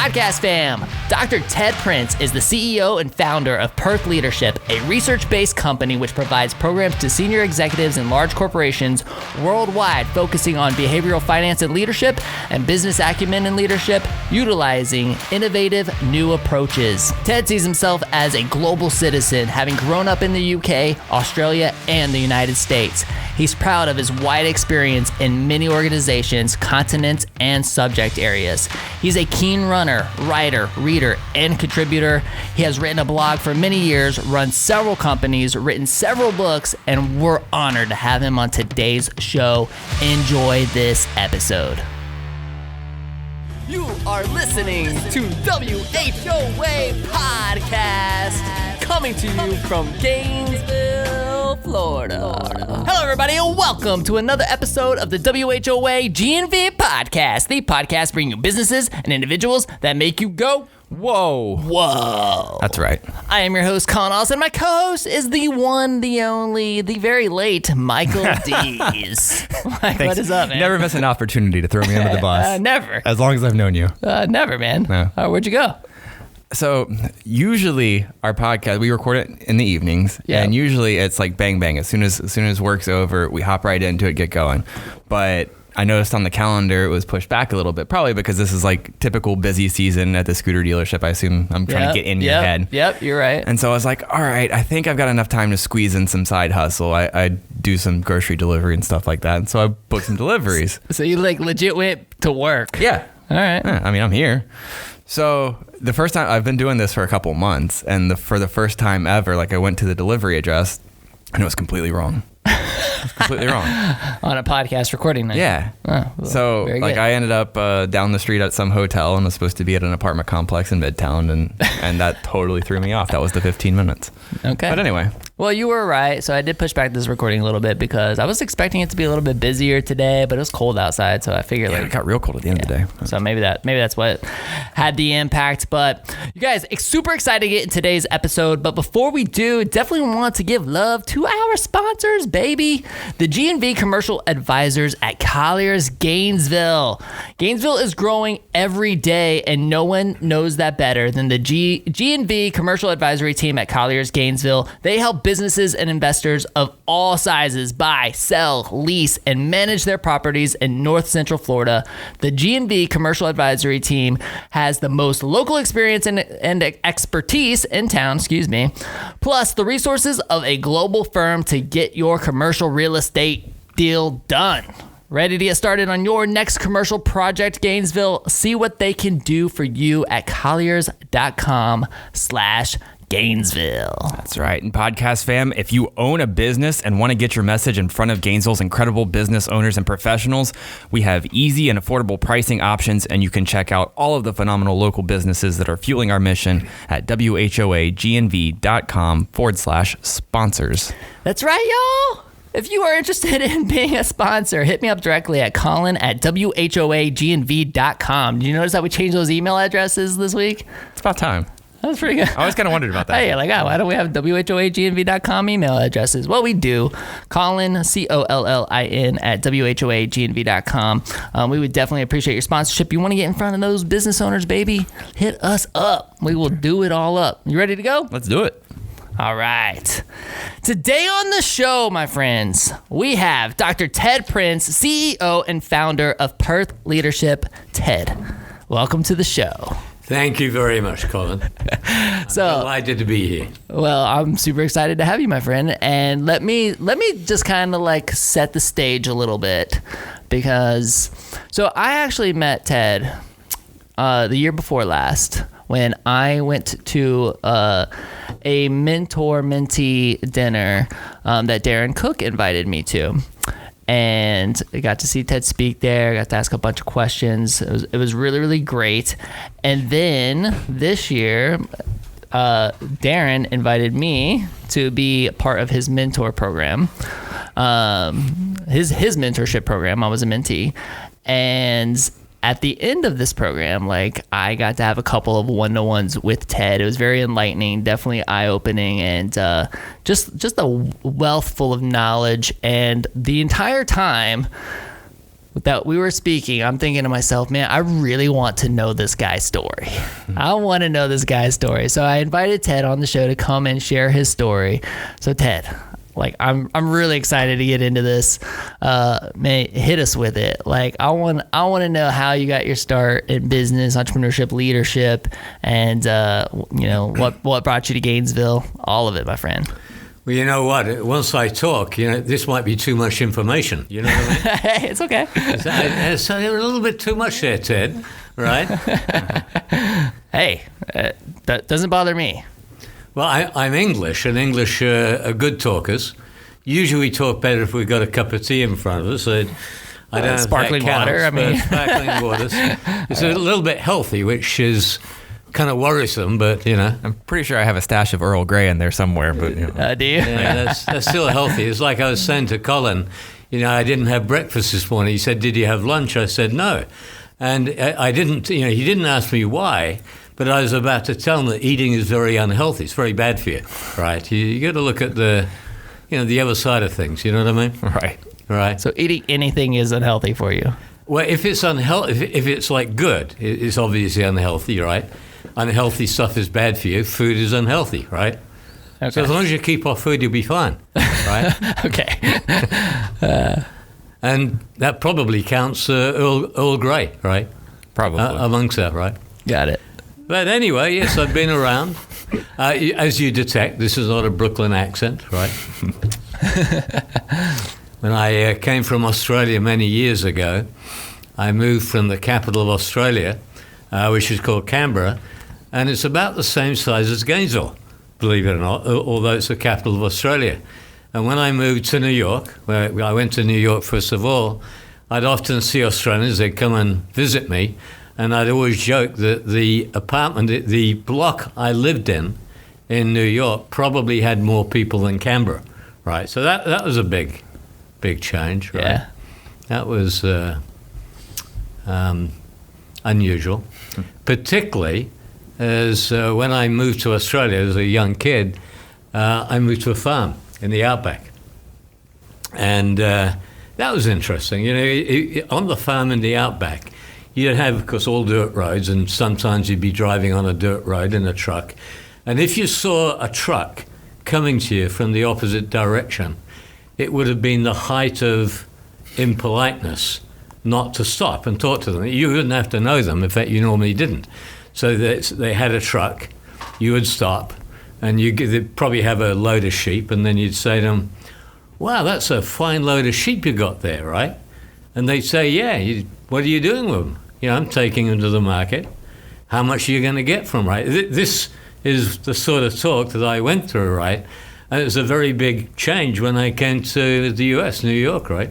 Podcast fam. Dr. Ted Prince is the CEO and founder of Perth Leadership, a research-based company which provides programs to senior executives in large corporations worldwide, focusing on behavioral finance and leadership and business acumen and leadership, utilizing innovative new approaches. Ted sees himself as a global citizen, having grown up in the UK, Australia, and the United States. He's proud of his wide experience in many organizations, continents, and subject areas. He's a keen runner, writer, reader, and contributor. He has written a blog for many years, run several companies, written several books, and we're honored to have him on today's show. Enjoy this episode. You are listening to WHOA Podcast, coming to you from Gainesville, Florida. Hello, everybody, and welcome to another episode of the WHOA GNV Podcast, the podcast bringing you businesses and individuals that make you go, whoa. Whoa. That's right. I am your host, Collin, and my co-host is the one, the only, the very late Michael Dees. Mike, what is up, man? Never miss an opportunity to throw me under the bus. Never. As long as I've known you. Never, man. No. Where'd you go? So usually our podcast, we record it in the evenings, and usually it's like bang, bang. As soon as work's over, we hop right into it, get going. But I noticed on the calendar it was pushed back a little bit, probably because this is like typical busy season at the scooter dealership. I assume I'm trying to get in your head. Yep, you're right. And so I was like, all right, I think I've got enough time to squeeze in some side hustle. I do some grocery delivery and stuff like that. And so I booked some deliveries. So you like legit went to work? Yeah. All right. Yeah, I mean, I'm here. So the first time, I've been doing this for a couple months, and for the first time ever, like I went to the delivery address and it was completely wrong. Completely wrong. On a podcast recording night. Yeah. Oh, well, so like I ended up down the street at some hotel and was supposed to be at an apartment complex in Midtown, and that totally threw me off. That was the 15 minutes. Okay. But anyway. Well, you were right. So I did push back this recording a little bit because I was expecting it to be a little bit busier today, but it was cold outside, so I figured it got real cold at the end of the day. So maybe that's what had the impact. But you guys, super excited to get in today's episode. But before we do, definitely want to give love to our sponsors, baby. The GNV Commercial Advisors at Colliers Gainesville. Gainesville is growing every day, and no one knows that better than the GNV Commercial Advisory team at Colliers Gainesville. They help businesses and investors of all sizes buy, sell, lease, and manage their properties in North Central Florida. The GNV Commercial Advisory team has the most local experience and expertise in town, plus the resources of a global firm to get your commercial real estate deal done. Ready to get started on your next commercial project, Gainesville? See what they can do for you at colliers.com/Gainesville. That's right. And podcast fam, if you own a business and want to get your message in front of Gainesville's incredible business owners and professionals, we have easy and affordable pricing options, and you can check out all of the phenomenal local businesses that are fueling our mission at whoagnv.com/sponsors. That's right, y'all. If you are interested in being a sponsor, hit me up directly at Collin@whoagnv.com. Did you notice that we changed those email addresses this week? It's about time. That was pretty good. I always kind of wondered about that. Hey, why don't we have whoagnv.com email addresses? Well, we do. Collin, Collin @whoagnv.com. We would definitely appreciate your sponsorship. You want to get in front of those business owners, baby? Hit us up. We will do it all up. You ready to go? Let's do it. All right. Today on the show, my friends, we have Dr. Ted Prince, CEO and founder of Perth Leadership. Ted, welcome to the show. Thank you very much, Collin. I'm delighted to be here. Well, I'm super excited to have you, my friend. And let me just kind of like set the stage a little bit, because so I actually met Ted the year before last when I went to a mentor-mentee dinner that Darren Cook invited me to. And I got to see Ted speak there. I got to ask a bunch of questions. It was really, really great. And then this year, Darren invited me to be part of his mentor program, his mentorship program. I was a mentee. And at the end of this program, like, I got to have a couple of one-to-ones with Ted. It was very enlightening, definitely eye-opening, and just a wealth full of knowledge. And the entire time, that we were speaking, I'm thinking to myself, man, I really want to know this guy's story. I want to know this guy's story. So I invited Ted on the show to come and share his story. So Ted, like I'm really excited to get into this. Man, hit us with it. Like I want to know how you got your start in business, entrepreneurship, leadership, and what brought you to Gainesville. All of it, my friend. Well, you know what? Once I talk, this might be too much information. You know what I mean? Hey, it's okay. It's a little bit too much there, Ted. Right? Hey, that doesn't bother me. Well, I'm English, and English are good talkers. Usually we talk better if we've got a cup of tea in front of us. I don't know if sparkling that water. counts, but sparkling waters. It's a little bit healthy, which is kind of worrisome, but I'm pretty sure I have a stash of Earl Grey in there somewhere. But do you? Yeah, that's still healthy. It's like I was saying to Collin, I didn't have breakfast this morning. He said, "Did you have lunch?" I said, "No," and I didn't. He didn't ask me why, but I was about to tell him that eating is very unhealthy. It's very bad for you, right? You got to look at the other side of things. You know what I mean? Right. So eating anything is unhealthy for you. Well, if it's unhealthy, if it's like good, it's obviously unhealthy, right? Unhealthy stuff is bad for you. Food is unhealthy, right? Okay. So as long as you keep off food, you'll be fine, right? Okay. And that probably counts Earl Grey, right? Probably. Amongst that, right? Got it. But anyway, yes, I've been around. As you detect, this is not a Brooklyn accent, right? When I came from Australia many years ago, I moved from the capital of Australia, which is called Canberra, and it's about the same size as Gainesville, believe it or not, although it's the capital of Australia. And when I moved to New York, where I went to New York first of all, I'd often see Australians. They'd come and visit me, and I'd always joke that the block I lived in New York, probably had more people than Canberra, right? So that was a big change, right? Yeah. That was unusual, particularly as when I moved to Australia as a young kid, I moved to a farm in the outback. And that was interesting. On the farm in the outback, you'd have, of course, all dirt roads, and sometimes you'd be driving on a dirt road in a truck. And if you saw a truck coming to you from the opposite direction, it would have been the height of impoliteness not to stop and talk to them. You wouldn't have to know them. In fact, you normally didn't. So they had a truck, you would stop, and they'd probably have a load of sheep, and then you'd say to them, "Wow, that's a fine load of sheep you got there, right?" And they'd say, "Yeah, what are you doing with them?" I'm taking them to the market. How much are you going to get from, right? This is the sort of talk that I went through, right? And it was a very big change when I came to the US, New York, right?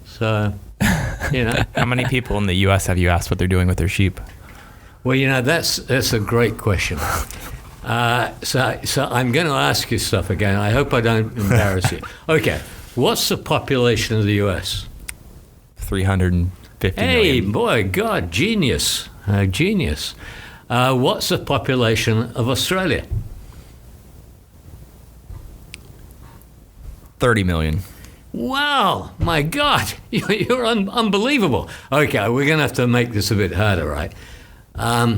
So, How many people in the U.S. have you asked what they're doing with their sheep? Well, that's a great question. So I'm going to ask you stuff again. I hope I don't embarrass you. Okay, what's the population of the U.S.? 350 Hey, million. boy, God, genius, genius. What's the population of Australia? 30 million. Wow, my God, you're unbelievable. Okay, we're going to have to make this a bit harder, right? How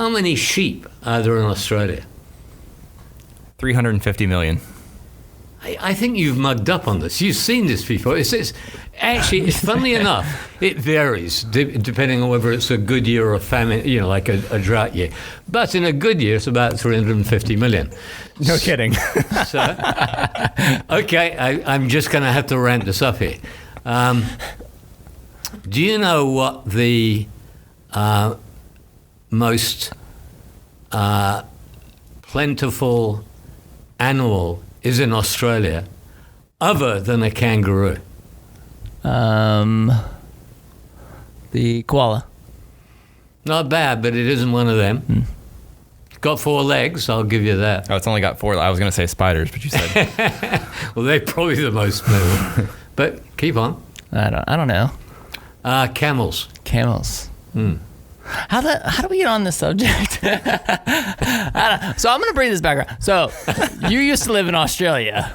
many sheep are there in Australia? 350 million. I think you've mugged up on this. You've seen this before. Actually, funnily enough, it varies depending on whether it's a good year or a famine, like a drought year. But in a good year, it's about 350 million. No kidding. So, okay, I'm just going to have to ramp this up here. Do you know what the most plentiful animal is in Australia other than a kangaroo? The koala. Not bad, but it isn't one of them. Got 4 legs, I'll give you that. Oh, it's only got 4. I was going to say spiders, but you said. Well, they're probably the most plentiful. But keep on. I don't know. Camels. Camels. How do we get on this subject? So I'm going to bring this background. So you used to live in Australia.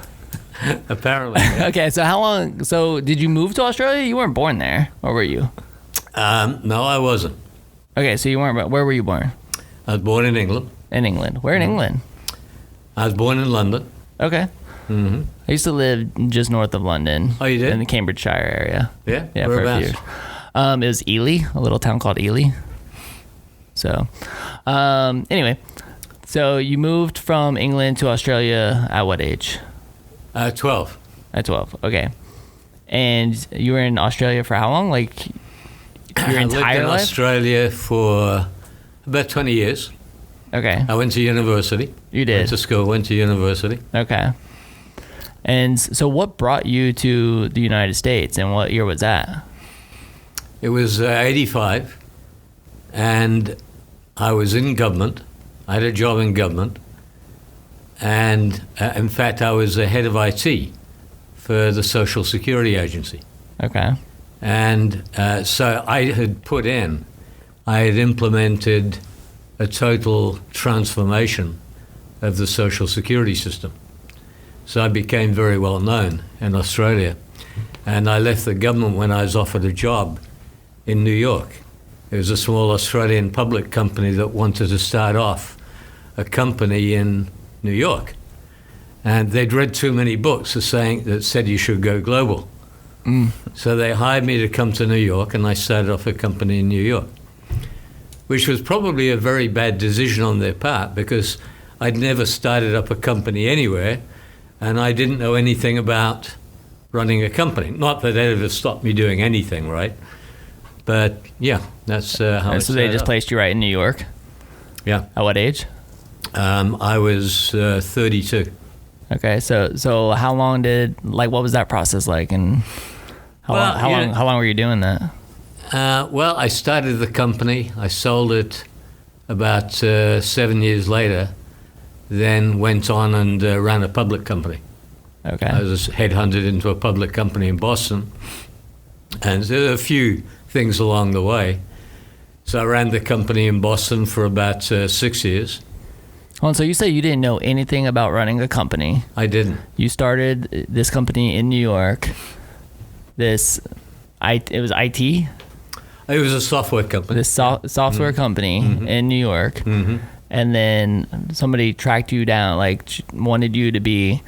Apparently. Yeah. Okay, so how long? So did you move to Australia? You weren't born there, or were you? No, I wasn't. Okay, so you weren't. Where were you born? I was born in England. In England. Where in England? I was born in London. Okay. Mm-hmm. I used to live just north of London. Oh, you did? In the Cambridgeshire area. Yeah? Yeah, for a few years. It was Ely, a little town called Ely. So, anyway, so you moved from England to Australia at what age? 12. At 12, okay. And you were in Australia for how long? Like your I lived entire in life? Australia for about 20 years. Okay, I went to university. you did. Went to school, went to university. Okay. And so what brought you to the United States, and what year was that? It was 85, and I was in government. I had a job in government. And in fact, I was the head of IT for the Social Security Agency. Okay. And so I had implemented a total transformation of the Social Security system. So I became very well known in Australia. And I left the government when I was offered a job in New York. It was a small Australian public company that wanted to start off a company in New York. And they'd read too many books that said you should go global. So they hired me to come to New York, and I started off a company in New York, which was probably a very bad decision on their part, because I'd never started up a company anywhere, and I didn't know anything about running a company. Not that that ever stopped me doing anything, right? But yeah, that's how it So they started just up. placed you right in New York? Yeah. At what age? I was 32. Okay, so how long what was that process like, and how long were you doing that? Well, I started the company. I sold it about 7 years later, then went on and ran a public company. Okay. I was headhunted into a public company in Boston, and there were a few things along the way. So I ran the company in Boston for about 6 years. Hold on, so you say you didn't know anything about running a company. I didn't. You started this company in New York. It was IT? It was a software company. This software company in New York. Mm-hmm. And then somebody tracked you down, wanted you to be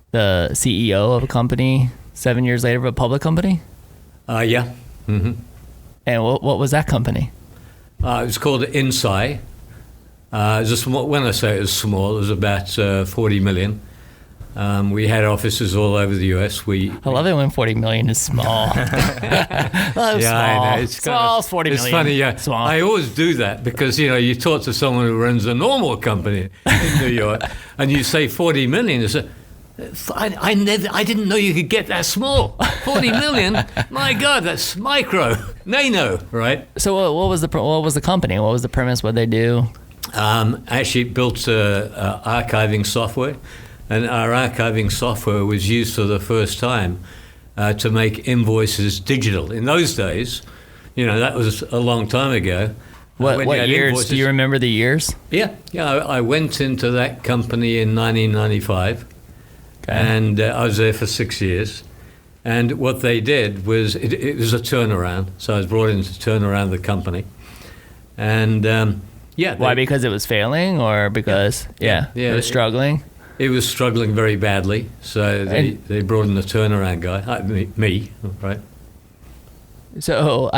the CEO of a company 7 years later of a public company? Yeah. Mm-hmm. And what was that company? It was called Insight. When I say it was small, it was about 40 million. We had offices all over the US. I love it when 40 million is small. Yeah, small. I know. Small is 40 million. It's funny, yeah. Small. I always do that because, you talk to someone who runs a normal company in New York and you say 40 million. It's I didn't know you could get that small. 40 million? My God, that's micro, nano, right? So what was the company? What was the premise? What they do? Actually built archiving software, and our archiving software was used for the first time to make invoices digital. In those days, that was a long time ago. What years? Do you remember the years? Yeah. I went into that company in 1995, and I was there for 6 years. And what they did was it was a turnaround. So I was brought in to turn around the company, and Why? Because it was failing, or because it was struggling? It was struggling very badly, so they brought in the turnaround guy, me, right? So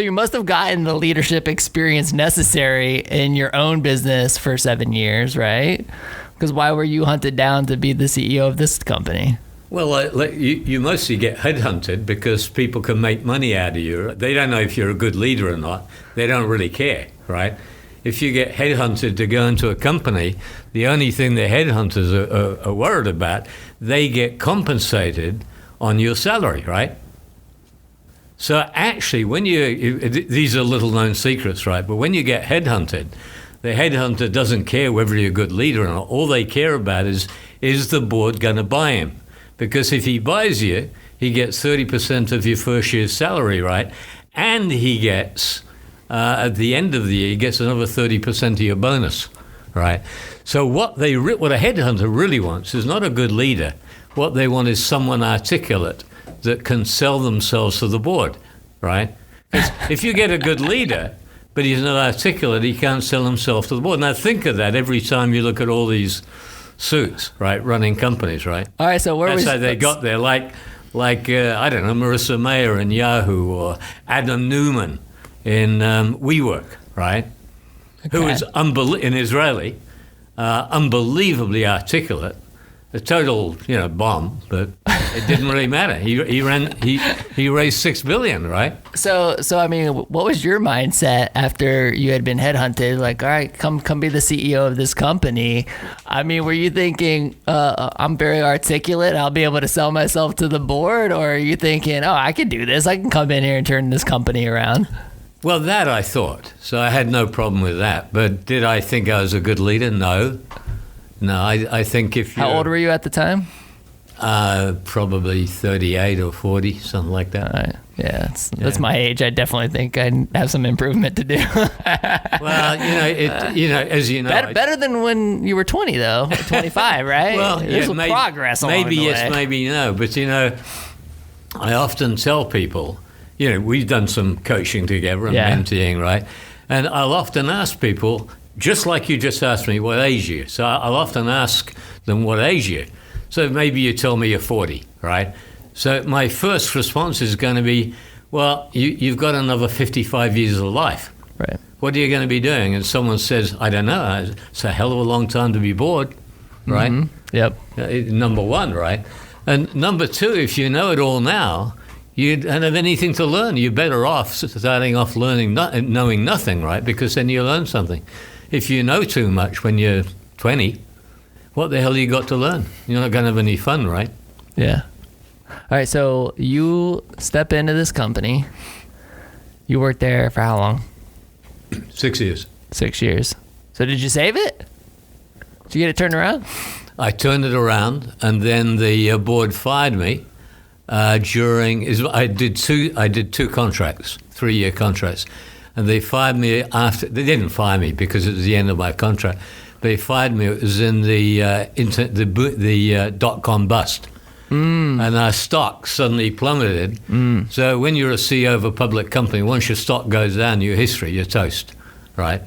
you must have gotten the leadership experience necessary in your own business for 7 years, right? Because why were you hunted down to be the CEO of this company? Well, you mostly get headhunted because people can make money out of you. They don't know if you're a good leader or not. They don't really care, right? If you get headhunted to go into a company, the only thing the headhunters are worried about, they get compensated on your salary, right? So actually, these are little known secrets, right? But when you get headhunted, the headhunter doesn't care whether you're a good leader or not. All they care about is the board going to buy him? Because if he buys you, he gets 30% of your first year's salary, right? And he gets, at the end of the year, he gets another 30% of your bonus, right? So what a headhunter really wants is not a good leader. What they want is someone articulate that can sell themselves to the board, right? Because if you get a good leader, but he's not articulate, he can't sell himself to the board. Now think of that every time you look at all these suits, right, running companies, right? All right, so that's how they got there. Like I don't know, Marissa Mayer in Yahoo, or Adam Newman in WeWork, right? Okay. Who is an Israeli, unbelievably articulate. A total, bomb, but it didn't really matter. He raised $6 billion, right? So I mean, what was your mindset after you had been headhunted? Like, all right, come be the CEO of this company. I mean, were you thinking, I'm very articulate, I'll be able to sell myself to the board, or are you thinking, oh, I can do this, I can come in here and turn this company around? Well, that I thought. So I had no problem with that. But did I think I was a good leader? No. No, I think if you... How old were you at the time? Probably 38 or 40, something like that. All right. Yeah, that's my age. I definitely think I have some improvement to do. Well, as you know... Better than when you were 20, though. 25, right? Well, there's some progress along maybe the way. yes, maybe no. But, I often tell people, we've done some coaching together and mentoring, right? And I'll often ask people... Just like you just asked me, what age are you? So I'll often ask them, what age are you? So maybe you tell me you're 40, right? So my first response is going to be, well, you've got another 55 years of life. Right. What are you going to be doing? And someone says, I don't know. It's a hell of a long time to be bored, right? Mm-hmm. Yep. Number one, right? And number two, if you know it all now, you don't have anything to learn. You're better off starting off knowing nothing, right? Because then you learn something. If you know too much when you're 20, what the hell you got to learn? You're not going to have any fun, right? Yeah. All right, so you step into this company. You worked there for how long? 6 years. 6 years. So did you save it? Did you get it turned around? I turned it around, and then the board fired me I did two contracts, 3-year contracts. And they fired me after. They didn't fire me because it was the end of my contract. They fired me. It was in the dot-com bust, and our stock suddenly plummeted. So when you're a CEO of a public company, once your stock goes down, your history, you're toast, right?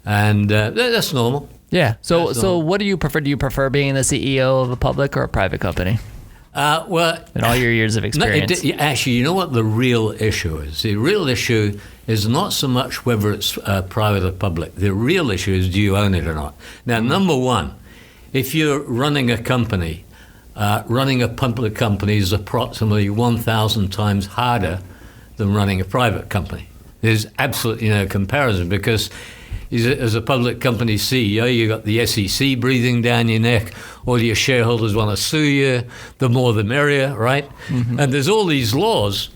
And that's normal. Yeah. So what do you prefer? Do you prefer being the CEO of a public or a private company? Well, in all your years of experience. Actually, you know what the real issue is? The real issue is not so much whether it's private or public. The real issue is, do you own it or not? Now, number one, if you're running a company, running a public company is approximately 1,000 times harder than running a private company. There's absolutely no comparison because as a public company CEO, you got the SEC breathing down your neck. All your shareholders want to sue you. The more the merrier, right? Mm-hmm. And there's all these laws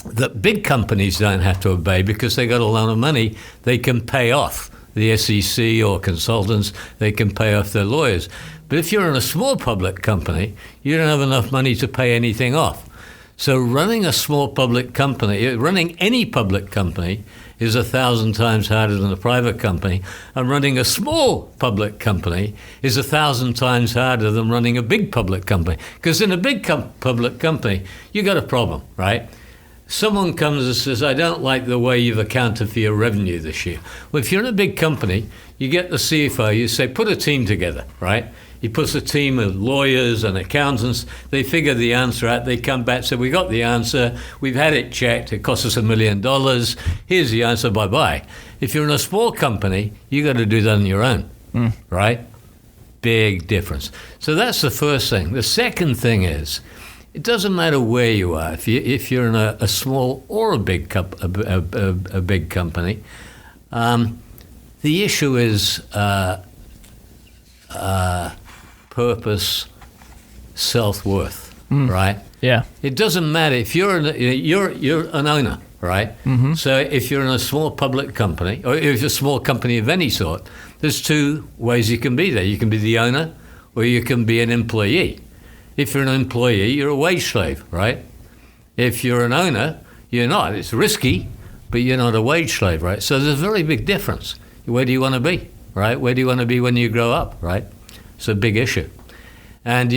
that big companies don't have to obey because they got a lot of money. They can pay off the SEC or consultants. They can pay off their lawyers. But if you're in a small public company, you don't have enough money to pay anything off. So running a small public company, running any public company is 1,000 times harder than a private company. And running a small public company is 1,000 times harder than running a big public company. Because in a big public company, you got a problem, right? Someone comes and says, I don't like the way you've accounted for your revenue this year. Well, if you're in a big company, you get the CFO, you say, put a team together, right? He puts a team of lawyers and accountants. They figure the answer out. They come back and say, we got the answer. We've had it checked. It cost us $1 million. Here's the answer. Bye-bye. If you're in a small company, you got to do that on your own, right? Big difference. So that's the first thing. The second thing is, it doesn't matter where you are. If you're in a small or a big big company, the issue is purpose, self-worth, right? Yeah. It doesn't matter if you're an owner, right? Mm-hmm. So if you're in a small public company, or if you're a small company of any sort, there's two ways you can be there. You can be the owner, or you can be an employee. If you're an employee, you're a wage slave, right? If you're an owner, you're not. It's risky, but you're not a wage slave, right? So there's a very big difference. Where do you want to be, right? Where do you want to be when you grow up, right? It's a big issue. And,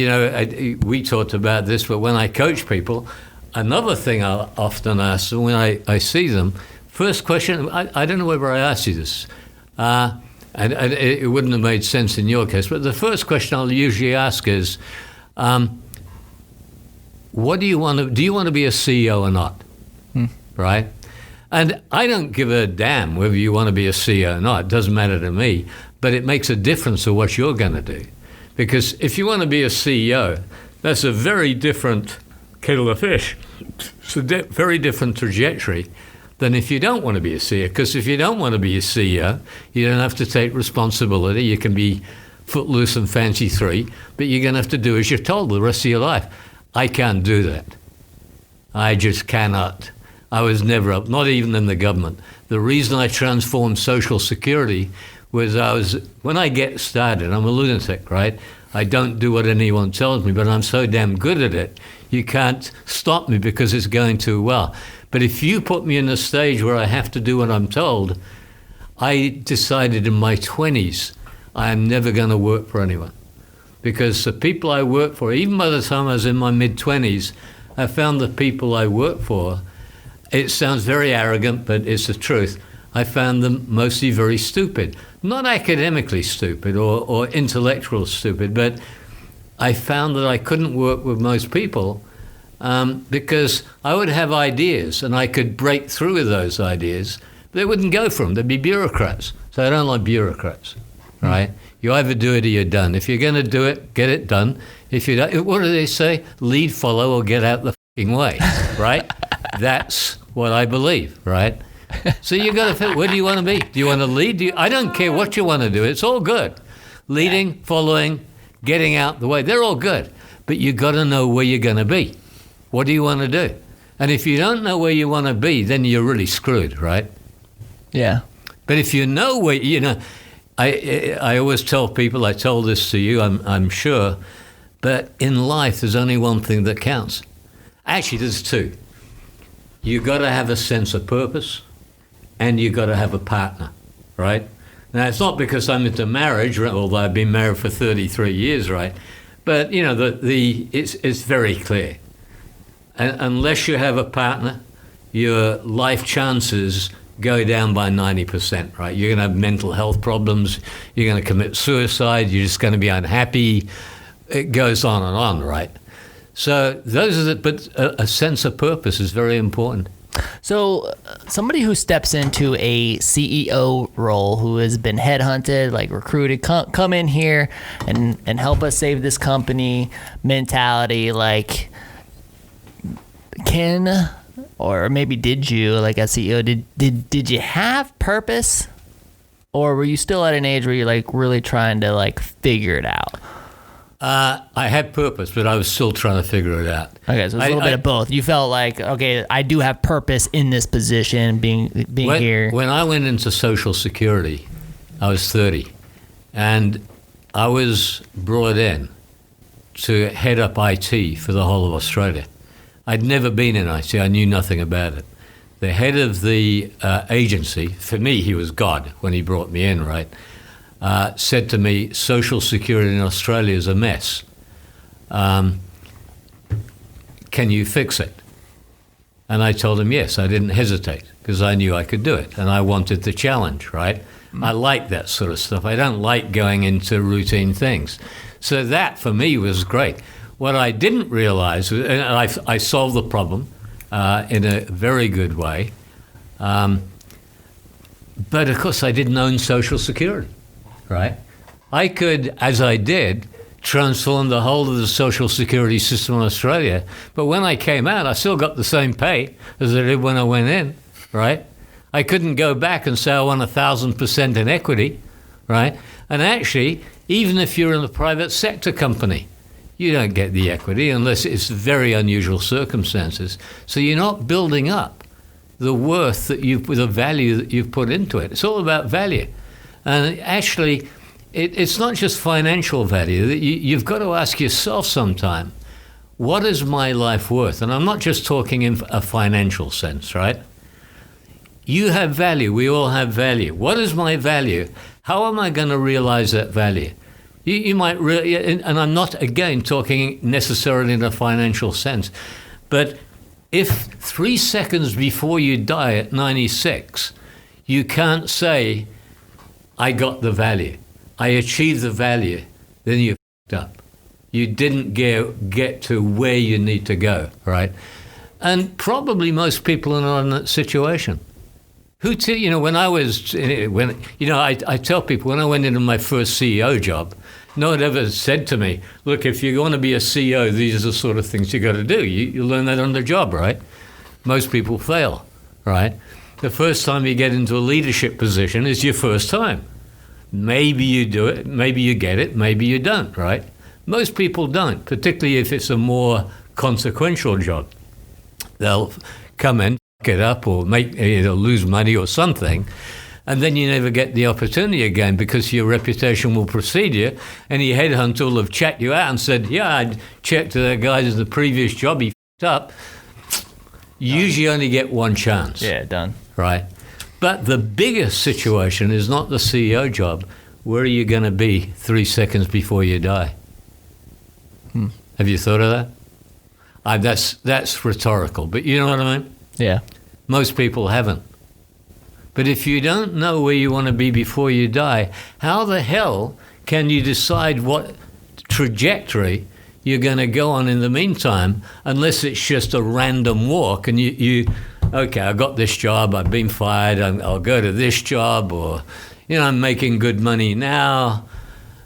we talked about this, but when I coach people, another thing I often ask them when I see them, first question, I don't know whether I asked you this, and it wouldn't have made sense in your case, but the first question I'll usually ask is, what do you want to be a CEO or not? Right? And I don't give a damn whether you want to be a CEO or not. It doesn't matter to me. But it makes a difference of what you're going to do. Because if you want to be a CEO, that's a very different kettle of fish. It's a very different trajectory than if you don't want to be a CEO. Because if you don't want to be a CEO, you don't have to take responsibility. You can be footloose and fancy free, but you're going to have to do as you're told the rest of your life. I can't do that. I just cannot. I was never up, not even in the government. The reason I transformed Social Security was when I get started, I'm a lunatic, right? I don't do what anyone tells me, but I'm so damn good at it, you can't stop me because it's going too well. But if you put me in a stage where I have to do what I'm told, I decided in my 20s, I am never going to work for anyone. Because the people I work for, even by the time I was in my mid-20s, I found the people I work for, it sounds very arrogant, but it's the truth, I found them mostly very stupid. Not academically stupid or intellectual stupid, but I found that I couldn't work with most people because I would have ideas and I could break through with those ideas. They wouldn't go for them. They'd be bureaucrats. So I don't like bureaucrats, right? You either do it or you're done. If you're going to do it, get it done. If you don't, what do they say? Lead, follow, or get out the fucking way, right? That's what I believe, right? So you got to fit. Where do you want to be? Do you want to lead? I don't care what you want to do. It's all good. Leading, following, getting out the way. They're all good. But you got to know where you're going to be. What do you want to do? And if you don't know where you want to be, then you're really screwed, right? Yeah. But if you know where, I always tell people, I told this to you, I'm sure, but in life there's only one thing that counts. Actually, there's two. You got to have a sense of purpose, and you got to have a partner, right? Now, it's not because I'm into marriage, although I've been married for 33 years, right? But it's very clear. And unless you have a partner, your life chances go down by 90%, right? You're going to have mental health problems. You're going to commit suicide. You're just going to be unhappy. It goes on and on, right? So but a sense of purpose is very important. So somebody who steps into a CEO role, who has been headhunted, like recruited, come in here and help us save this company mentality, like or maybe did you, like as CEO, did you have purpose, or were you still at an age where you're like really trying to like figure it out? I had purpose, but I was still trying to figure it out. Okay, so it's a little bit of both. You felt like, okay, I do have purpose in this position, being here. When I went into Social Security, I was 30, and I was brought in to head up IT for the whole of Australia. I'd never been in IT. I knew nothing about it. The head of the agency, for me, he was God when he brought me in, right? Said to me, Social Security in Australia is a mess. Can you fix it? And I told him yes. I didn't hesitate because I knew I could do it, and I wanted the challenge, right? I like that sort of stuff. I don't like going into routine things. So that, for me, was great. What I didn't realize, and I solved the problem in a very good way, but of course I didn't own Social Security. Right? I could, as I did, transform the whole of the Social Security system in Australia. But when I came out, I still got the same pay as I did when I went in, right? I couldn't go back and say I want 1,000% in equity, right? And actually, even if you're in a private sector company, you don't get the equity unless it's very unusual circumstances. So you're not building up the worth the value that you've put into it. It's all about value. And actually, it's not just financial value. You've got to ask yourself sometime, what is my life worth? And I'm not just talking in a financial sense, right? You have value. We all have value. What is my value? How am I going to realize that value? You might really, and I'm not, again, talking necessarily in a financial sense, but if 3 seconds before you die at 96, you can't say, I got the value, I achieved the value, then you're f***ed up. You didn't get to where you need to go, right? And probably most people are not in that situation. When I tell people, when I went into my first CEO job, no one ever said to me, look, if you're going to be a CEO, these are the sort of things you got to do. You learn that on the job, right? Most people fail, right? The first time you get into a leadership position is your first time. Maybe you do it, maybe you get it, maybe you don't, right? Most people don't, particularly if it's a more consequential job. They'll come in, it up, or lose money or something, and then you never get the opportunity again because your reputation will precede you. Any headhunter will have checked you out and said, yeah, I checked that guy's the previous job, he f***ed up. You usually only get one chance. Yeah, done. Right? But the biggest situation is not the CEO job. Where are you going to be 3 seconds before you die? Have you thought of that? That's rhetorical, but you know what I mean? Yeah. Most people haven't. But if you don't know where you want to be before you die, how the hell can you decide what trajectory you're going to go on in the meantime, unless it's just a random walk and okay, I got this job, I've been fired, I'll go to this job, or, I'm making good money now,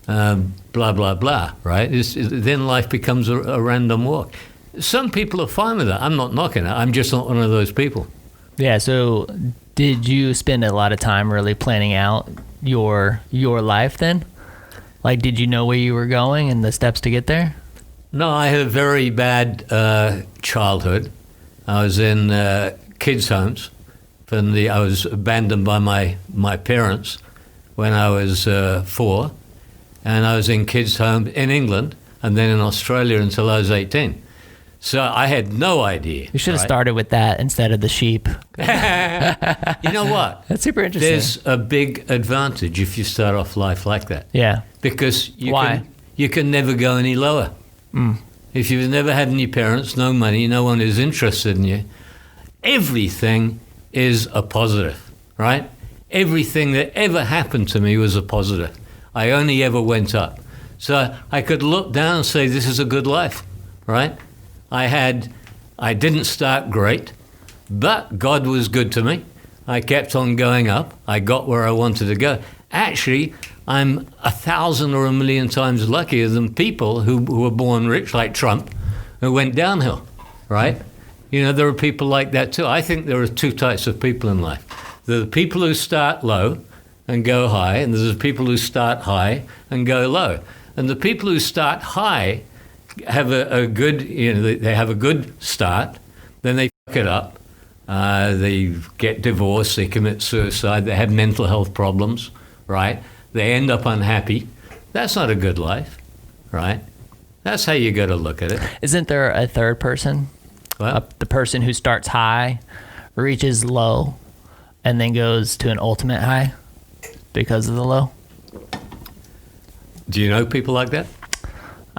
blah, blah, blah, right? Then life becomes a random walk. Some people are fine with that. I'm not knocking it. I'm just not one of those people. Yeah, so did you spend a lot of time really planning out your life then? Like, did you know where you were going and the steps to get there? No, I had a very bad childhood. I was in kids' homes. I was abandoned by my parents when I was 4, and I was in kids' homes in England and then in Australia until I was 18. So I had no idea. You should have started with that instead of the sheep. You know what? That's super interesting. There's a big advantage if you start off life like that. Yeah. Because you can never go any lower. If you've never had any parents, no money, no one is interested in you, everything is a positive, right? Everything that ever happened to me was a positive. I only ever went up. So I could look down and say, this is a good life, right? I didn't start great, but God was good to me. I kept on going up. I got where I wanted to go. Actually, I'm 1,000 or 1,000,000 times luckier than people who were born rich, like Trump, who went downhill, right? There are people like that too. I think there are two types of people in life. There are the people who start low and go high, and there's the people who start high and go low. And the people who start high have a good, they have a good start, then they fuck it up. They get divorced, they commit suicide, they have mental health problems, right? They end up unhappy. That's not a good life, right? That's how you got to look at it. Isn't there a third person? What? The person who starts high, reaches low, and then goes to an ultimate high because of the low? Do you know people like that?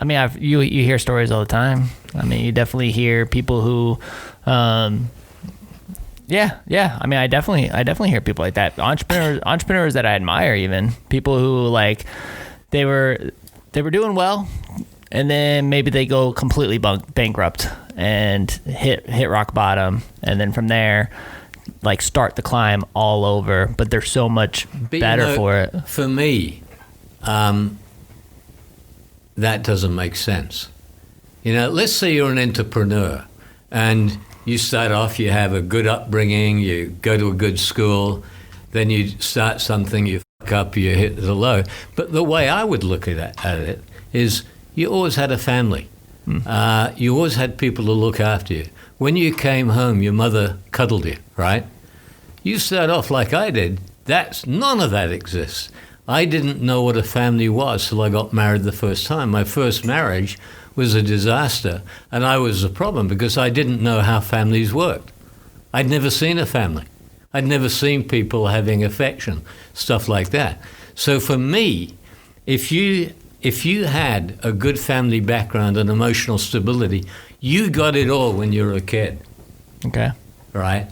I mean, you hear stories all the time. I mean, you definitely hear people who, yeah. I mean, I definitely hear people like that. Entrepreneurs that I admire, even people who like they were doing well, and then maybe they go completely bankrupt and hit rock bottom, and then from there, like start the climb all over. But they're so much better for it. For me, that doesn't make sense. Let's say you're an entrepreneur and you start off, you have a good upbringing, you go to a good school, then you start something, you fuck up, you hit the low. But the way I would look at it is you always had a family. You always had people to look after you. When you came home, your mother cuddled you, right? You start off like I did. None of that exists. I didn't know what a family was till I got married the first time. My first marriage was a disaster, and I was the problem because I didn't know how families worked. I'd never seen a family. I'd never seen people having affection, stuff like that. So for me, if you if you had a good family background and emotional stability, you got it all when you were a kid. Okay. Right?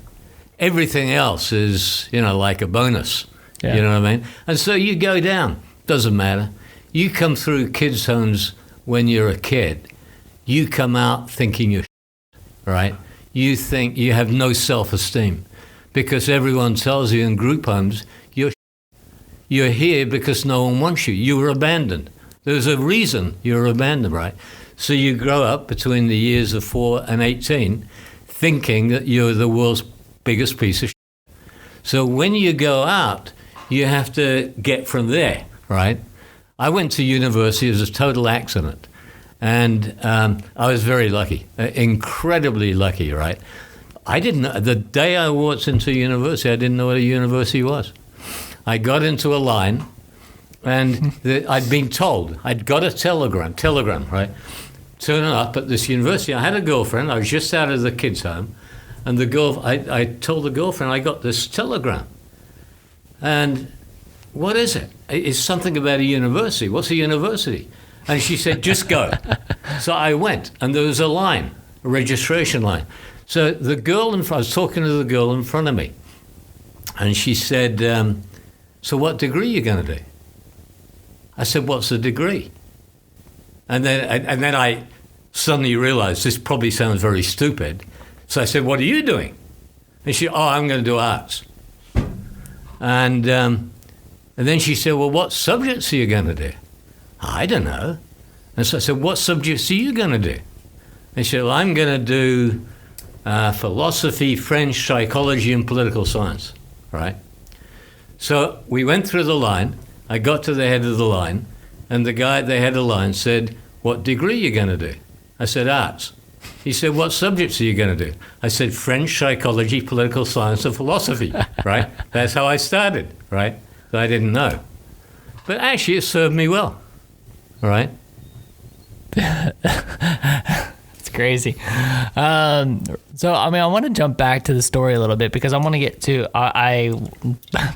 Everything else is, like a bonus. Yeah. You know what I mean? And so you go down. Doesn't matter. You come through kids' homes when you're a kid. You come out thinking you're right? You think you have no self-esteem because everyone tells you in group homes, you're here because no one wants you. You were abandoned. There's a reason you were abandoned, right? So you grow up between the years of 4 and 18 thinking that you're the world's biggest piece of shit. So when you go out, you have to get from there, right? I went to university as a total accident. And I was very lucky, incredibly lucky, right? I didn't know, the day I walked into university, I didn't know what a university was. I got into a line, and I'd been told, I'd got a telegram, right? Turning up at this university. I had a girlfriend, I was just out of the kids' home, and I told the girlfriend I got this telegram. And what is it? It's something about a university. What's a university? And she said, just go. So I went, and there was a line, a registration line. So the girl I was talking to the girl in front of me, and she said, so what degree are you going to do? I said, what's the degree? And then I suddenly realized this probably sounds very stupid. So I said, what are you doing? And she, I'm going to do arts. And then she said, well, what subjects are you going to do? I don't know. And so I said, what subjects are you going to do? And she said, well, I'm going to do philosophy, French, psychology, and political science, right? So we went through the line. I got to the head of the line, and the guy at the head of the line said, what degree are you going to do? I said, arts. He said, what subjects are you going to do? I said, French, psychology, political science, and philosophy, right? That's how I started, right? So I didn't know. But actually, it served me well. All right. It's crazy. So, I want to jump back to the story a little bit because I want to get to,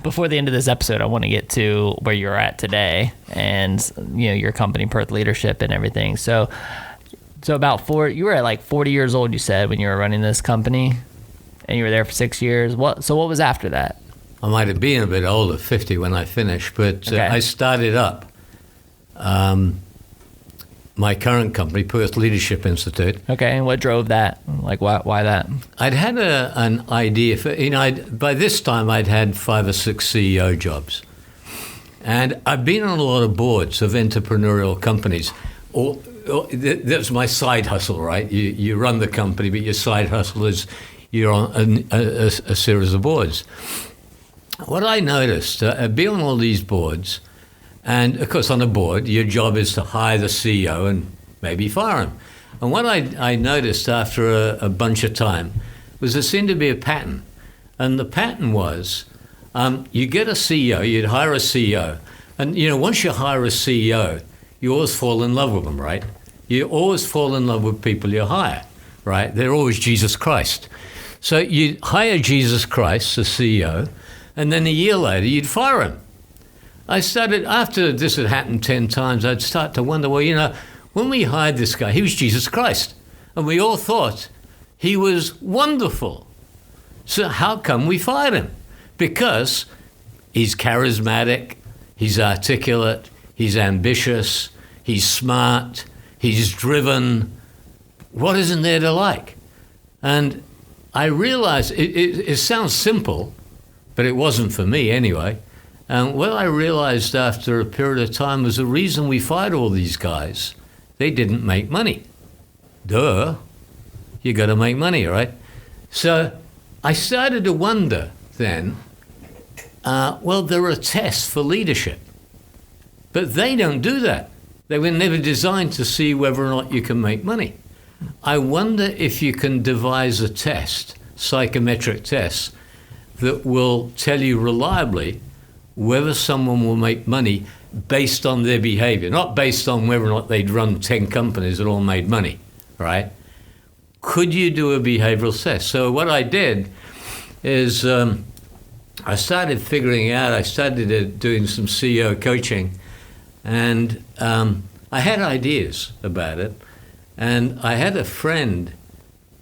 before the end of this episode, I want to get to where you're at today and, your company, Perth Leadership and everything. So about you were at like 40 years old, you said, when you were running this company and you were there for 6 years. What was after that? I might have been a bit older, 50 when I finished, but Okay. I started up my current company, Perth Leadership Institute. Okay, and what drove that? Like, why that? I'd had an idea for, by this time I'd had 5 or 6 CEO jobs. And I've been on a lot of boards of entrepreneurial companies. That's my side hustle, right? You run the company, but your side hustle is you're on a series of boards. What I noticed, being on all these boards, and of course on a board, your job is to hire the CEO and maybe fire him. And what I noticed after a bunch of time was there seemed to be a pattern. And the pattern was, you get a CEO, you'd hire a CEO, and once you hire a CEO, you always fall in love with them, right? You always fall in love with people you hire, right? They're always Jesus Christ. So you hire Jesus Christ, the CEO, and then a year later, you'd fire him. I started, after this had happened 10 times, I'd start to wonder, well, when we hired this guy, he was Jesus Christ. And we all thought he was wonderful. So how come we fired him? Because he's charismatic, he's articulate, he's ambitious, he's smart, he's driven. What isn't there to like? And I realized, it sounds simple, but it wasn't for me anyway. And what I realized after a period of time was the reason we fired all these guys, they didn't make money. Duh, you got to make money, right? So I started to wonder then, there are tests for leadership, but they don't do that. They were never designed to see whether or not you can make money. I wonder if you can devise a test, psychometric test, that will tell you reliably whether someone will make money based on their behavior, not based on whether or not they'd run 10 companies that all made money, right? Could you do a behavioral test? So what I did is I started figuring out, I started doing some CEO coaching, And I had ideas about it. And I had a friend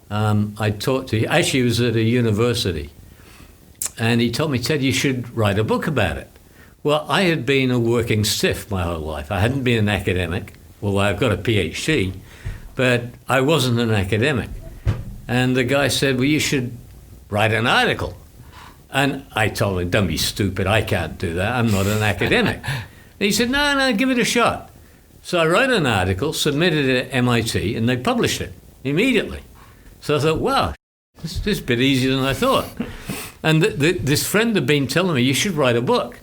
I talked to. Actually, he was at a university. And he told me, Ted, you should write a book about it. Well, I had been a working stiff my whole life. I hadn't been an academic. Well, I've got a PhD, but I wasn't an academic. And the guy said, well, you should write an article. And I told him, don't be stupid. I can't do that. I'm not an academic. And he said, no, give it a shot. So I wrote an article, submitted it at MIT, and they published it immediately. So I thought, wow, this is a bit easier than I thought. And this friend had been telling me, you should write a book.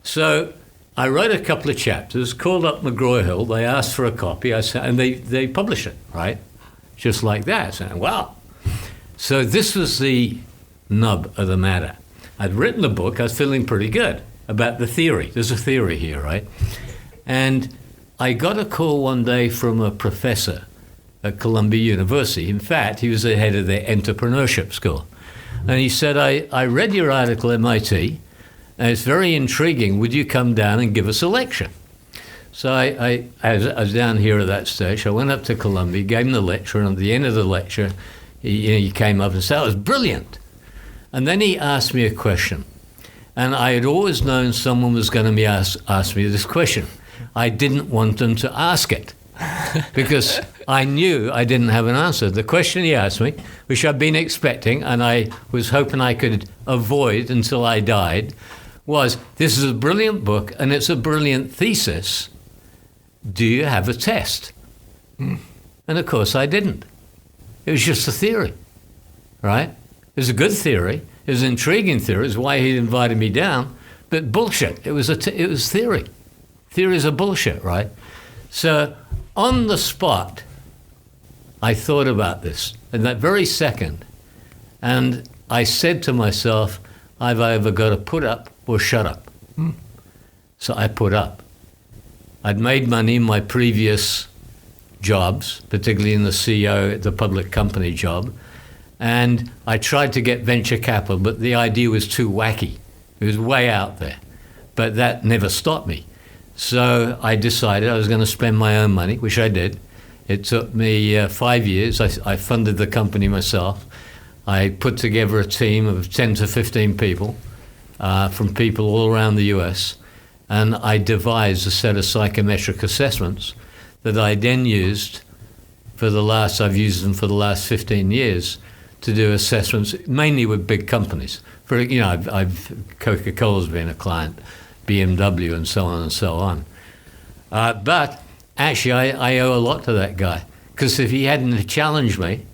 So I wrote a couple of chapters, called up McGraw-Hill. They asked for a copy, and they published it, right? Just like that. So, wow. So this was the nub of the matter. I'd written the book. I was feeling pretty good about the theory. There's a theory here, right? And I got a call one day from a professor at Columbia University. In fact, he was the head of their entrepreneurship school. And he said, I read your article at MIT, and it's very intriguing. Would you come down and give us a lecture? So I was down here at that stage. I went up to Columbia, gave him the lecture, and at the end of the lecture, he came up and said, it was brilliant. And then he asked me a question. And I had always known someone was going to ask me this question. I didn't want them to ask it because I knew I didn't have an answer. The question he asked me, which I'd been expecting and I was hoping I could avoid until I died, was, this is a brilliant book and it's a brilliant thesis. Do you have a test? And of course I didn't. It was just a theory, right? It was a good theory. It was an intriguing theory. It's why he invited me down. But bullshit. It was theory. Theories are bullshit, right? So on the spot, I thought about this in that very second. And I said to myself, I've either got to put up or shut up. So I put up. I'd made money in my previous jobs, particularly in the CEO, the public company job. And I tried to get venture capital, but the idea was too wacky. It was way out there. But that never stopped me. So I decided I was going to spend my own money, which I did. It took me 5 years. I funded the company myself. I put together a team of 10 to 15 people from people all around the US. And I devised a set of psychometric assessments that I then used I've used them for the last 15 years to do assessments, mainly with big companies. I've Coca-Cola's been a client, BMW, and so on and so on. But actually, I owe a lot to that guy, because if he hadn't challenged me,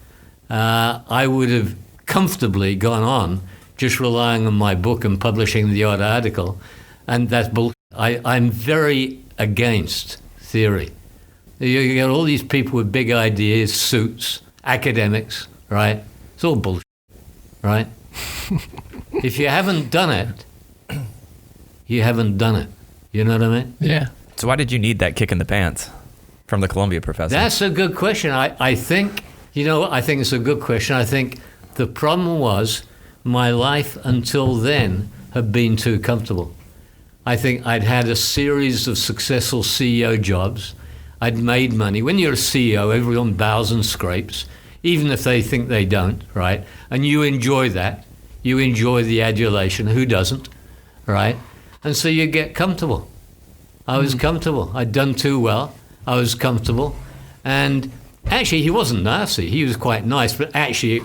I would have comfortably gone on just relying on my book and publishing the odd article, and that's bullshit. I'm very against theory. You get all these people with big ideas, suits, academics, right? It's all bullshit, right? If you haven't done it, you haven't done it. You know what I mean? Yeah. So why did you need that kick in the pants from the Columbia professor? That's a good question. I think it's a good question. I think the problem was my life until then had been too comfortable. I think I'd had a series of successful CEO jobs. I'd made money. When you're a CEO, everyone bows and scrapes, even if they think they don't, right? And you enjoy that. You enjoy the adulation. Who doesn't, right? And so you get comfortable. I was comfortable. I'd done too well. I was comfortable. And actually, he wasn't nasty. He was quite nice. But actually,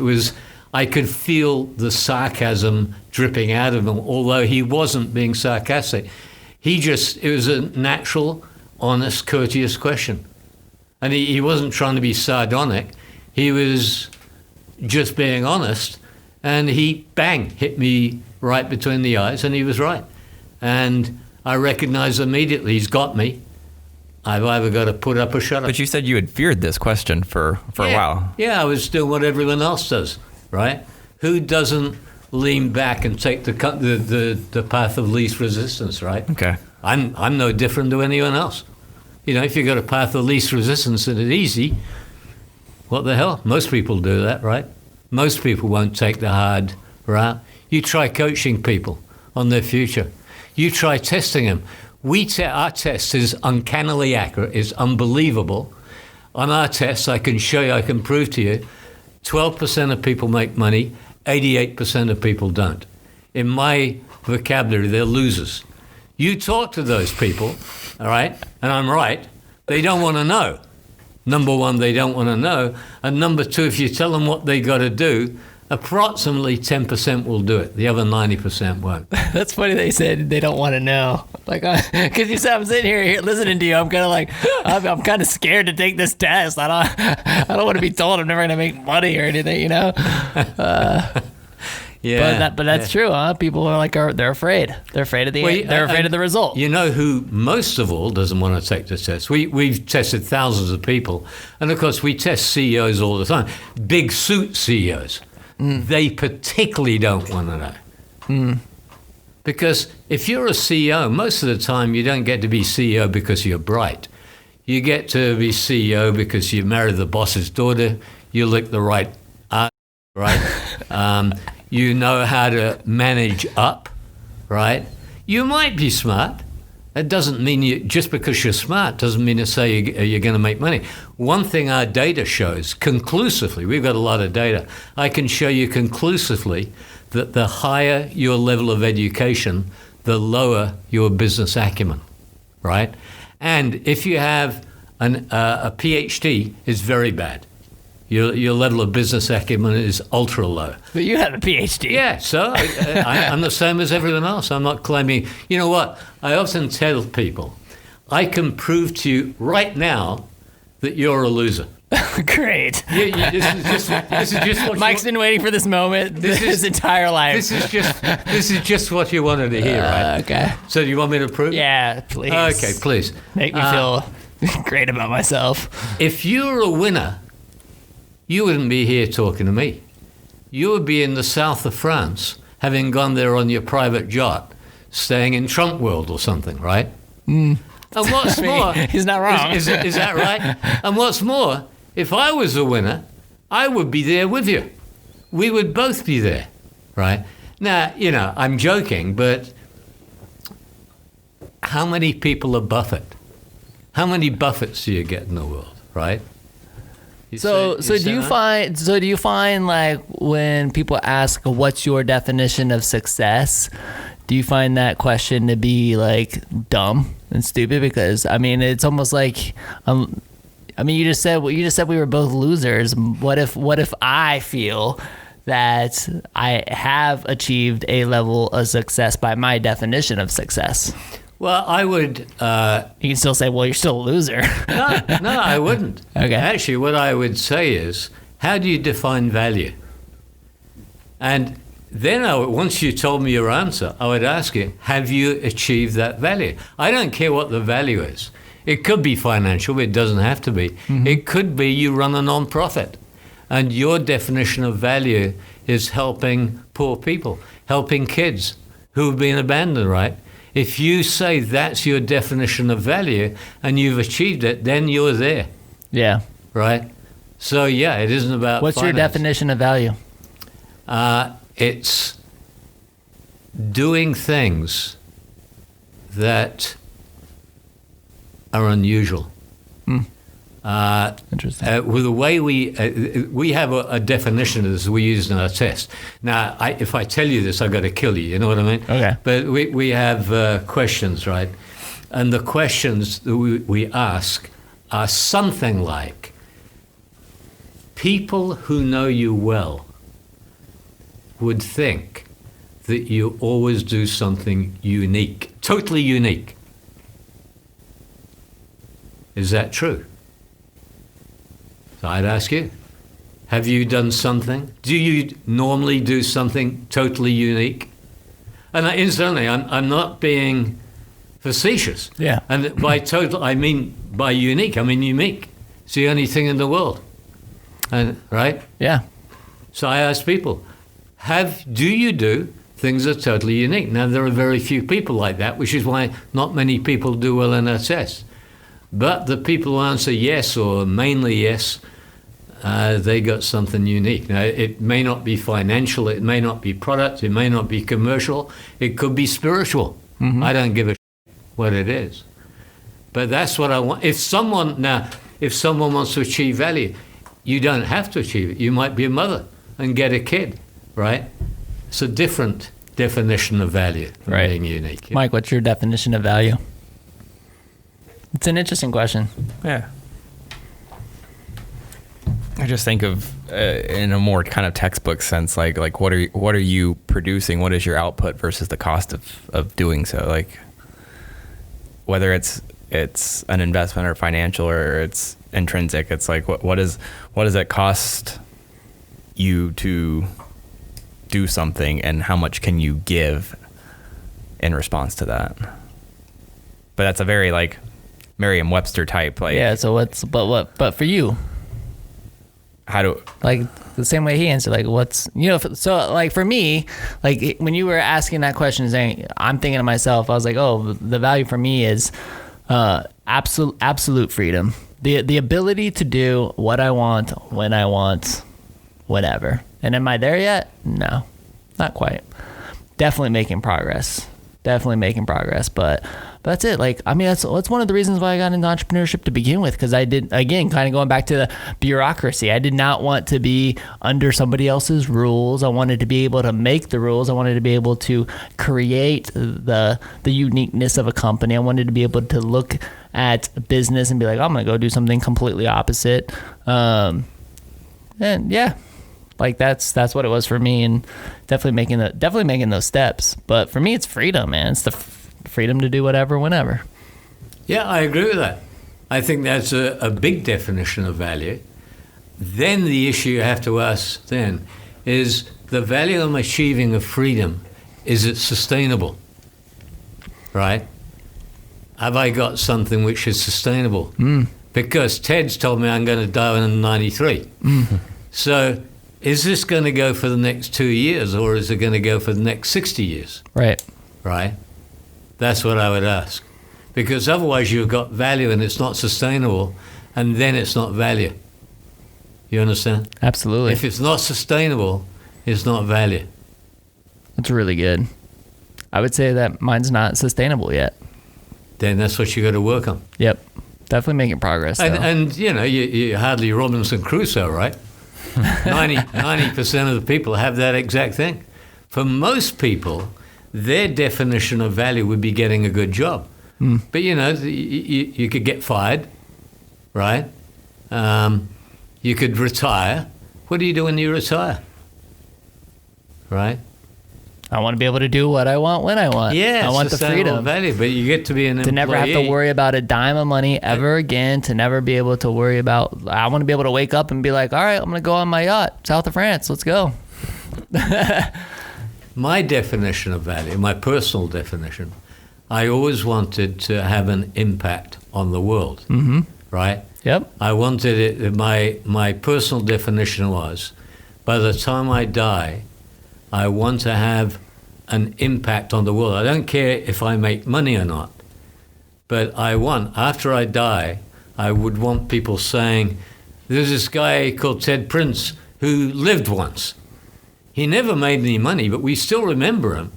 I could feel the sarcasm dripping out of him, although he wasn't being sarcastic. It was a natural, honest, courteous question. And he wasn't trying to be sardonic. He was just being honest. And he, bang, hit me right between the eyes, and he was right. And I recognized immediately, he's got me. I've either got to put up or shut up. But you said you had feared this question for a while. Yeah, I was doing what everyone else does, right? Who doesn't lean back and take the path of least resistance, right? Okay. I'm no different to anyone else. If you've got a path of least resistance and it's easy, what the hell? Most people do that, right? Most people won't take the hard route. You try coaching people on their future. You try testing them. Our test is uncannily accurate. It's unbelievable. On our tests, I can show you, I can prove to you, 12% of people make money, 88% of people don't. In my vocabulary, they're losers. You talk to those people, all right, and I'm right, they don't want to know. Number one, they don't want to know. And number two, if you tell them what they got to do, approximately 10% will do it. The other 90% won't. That's funny they said they don't want to know. Like, because you said I'm sitting here listening to you. I'm kind of like, I'm kind of scared to take this test. I don't want to be told I'm never going to make money or anything, you know? Yeah. But that's true, huh? People are like, they're afraid. They're afraid of they're afraid of the result. You know who most of all doesn't want to take the test? We've tested thousands of people. And of course, we test CEOs all the time. Big suit CEOs. They particularly don't want to know. Because if you're a CEO, most of the time you don't get to be CEO because you're bright. You get to be CEO because you married the boss's daughter, you lick the right art, right? You know how to manage up, right? You might be smart. That doesn't mean just because you're smart doesn't mean to say you're going to make money. One thing our data shows conclusively, we've got a lot of data, I can show you conclusively that the higher your level of education, the lower your business acumen, right? And if you have a PhD, it's very bad. Your level of business acumen is ultra low. But you have a PhD. Yeah, so I'm the same as everyone else. I'm not claiming. You know what? I often tell people, I can prove to you right now that you're a loser. Great. This is just what Mike's been waiting for this moment his entire life. This is just what you wanted to hear, right? Okay. So do you want me to prove? Yeah, please. Okay, please. Make me feel great about myself. If you're a winner, you wouldn't be here talking to me. You would be in the south of France, having gone there on your private yacht, staying in Trump World or something, right? And what's more... He's not wrong. Is that right? And what's more, if I was a winner, I would be there with you. We would both be there, right? Now, you know, I'm joking, but how many people are Buffett? How many Buffetts do you get in the world, right? So do you find like when people ask what's your definition of success, do you find that question to be like dumb and stupid? Because I mean it's almost like you just said we were both losers. What if I feel that I have achieved a level of success by my definition of success? Well, I would... You can still say, well, you're still a loser. No, I wouldn't. Okay. Actually, what I would say is, how do you define value? And then once you told me your answer, I would ask you, have you achieved that value? I don't care what the value is. It could be financial, but it doesn't have to be. Mm-hmm. It could be you run a non-profit, and your definition of value is helping poor people, helping kids who have been abandoned, right? If you say that's your definition of value and you've achieved it, then you're there. Yeah. Right? So, yeah, it isn't about What's finance. your definition of value? It's doing things that are unusual. Interesting. With the way we have a definition of this we use in our test. Now, if I tell you this, I've got to kill you. You know what I mean? Okay. But we have questions, right? And the questions that we ask are something like, people who know you well would think that you always do something unique, totally unique. Is that true? So I'd ask you, have you done something? Do you normally do something totally unique? And incidentally, I'm not being facetious. Yeah. And by total, I mean by unique, I mean unique. It's the only thing in the world. And, right? Yeah. So I ask people, do you do things that are totally unique? Now, there are very few people like that, which is why not many people do well in our test. But the people who answer yes, or mainly yes, they got something unique. Now, it may not be financial, it may not be product, it may not be commercial, it could be spiritual. Mm-hmm. I don't give a shit. what it is. But that's what I want. If someone wants to achieve value, you don't have to achieve it. You might be a mother and get a kid, right? It's a different definition of value than Right. being unique. Mike, what's your definition of value? It's an interesting question. Yeah. I just think of in a more kind of textbook sense, like what are you producing? What is your output versus the cost of doing so? Like whether it's an investment or financial or it's intrinsic, it's like what does it cost you to do something, and how much can you give in response to that? But that's a very like Merriam-Webster type, like, Yeah. So but for you, how do, like the same way he answered, like what's, so like for me, like when you were asking that question, saying, I'm thinking to myself, I was like, oh, the value for me is absolute freedom, the ability to do what I want, when I want, whatever. And am I there yet? No, not quite. Definitely making progress, but that's it. Like, I mean, that's one of the reasons why I got into entrepreneurship to begin with, because I did, again, kind of going back to the bureaucracy. I did not want to be under somebody else's rules. I wanted to be able to make the rules. I wanted to be able to create the uniqueness of a company. I wanted to be able to look at business and be like, I'm going to go do something completely opposite. And yeah, like that's what it was for me, and definitely making those steps. But for me, it's freedom, man. It's the freedom to do whatever, whenever. Yeah, I agree with that. I think that's a big definition of value. Then the issue you have to ask then is the value I'm achieving of freedom, is it sustainable? Right? Have I got something which is sustainable? Because Ted's told me I'm going to die when I'm 93. So is this going to go for the next 2 years, or is it going to go for the next 60 years? Right. Right? That's what I would ask. Because otherwise you've got value and it's not sustainable, and then it's not value. You understand? Absolutely. If it's not sustainable, it's not value. That's really good. I would say that mine's not sustainable yet. Then that's what you got to work on. Yep. Definitely making progress. And you're hardly Robinson Crusoe, right? 90% of the people have that exact thing. For most people, their definition of value would be getting a good job. But you could get fired, right? You could retire. What do you do when you retire? Right? I want to be able to do what I want when I want. Yeah, I want the freedom. Value, but you get to be an employee. To never have to worry about a dime of money ever again. To never be able to worry about. I want to be able to wake up and be like, all right, I'm going to go on my yacht, south of France. Let's go. My definition of value, my personal definition, I always wanted to have an impact on the world. Right? Yep. I wanted it. My personal definition was, by the time I die, I want to have an impact on the world. I don't care if I make money or not, but I want, after I die, I would want people saying, there's this guy called Ted Prince who lived once. He never made any money, but we still remember him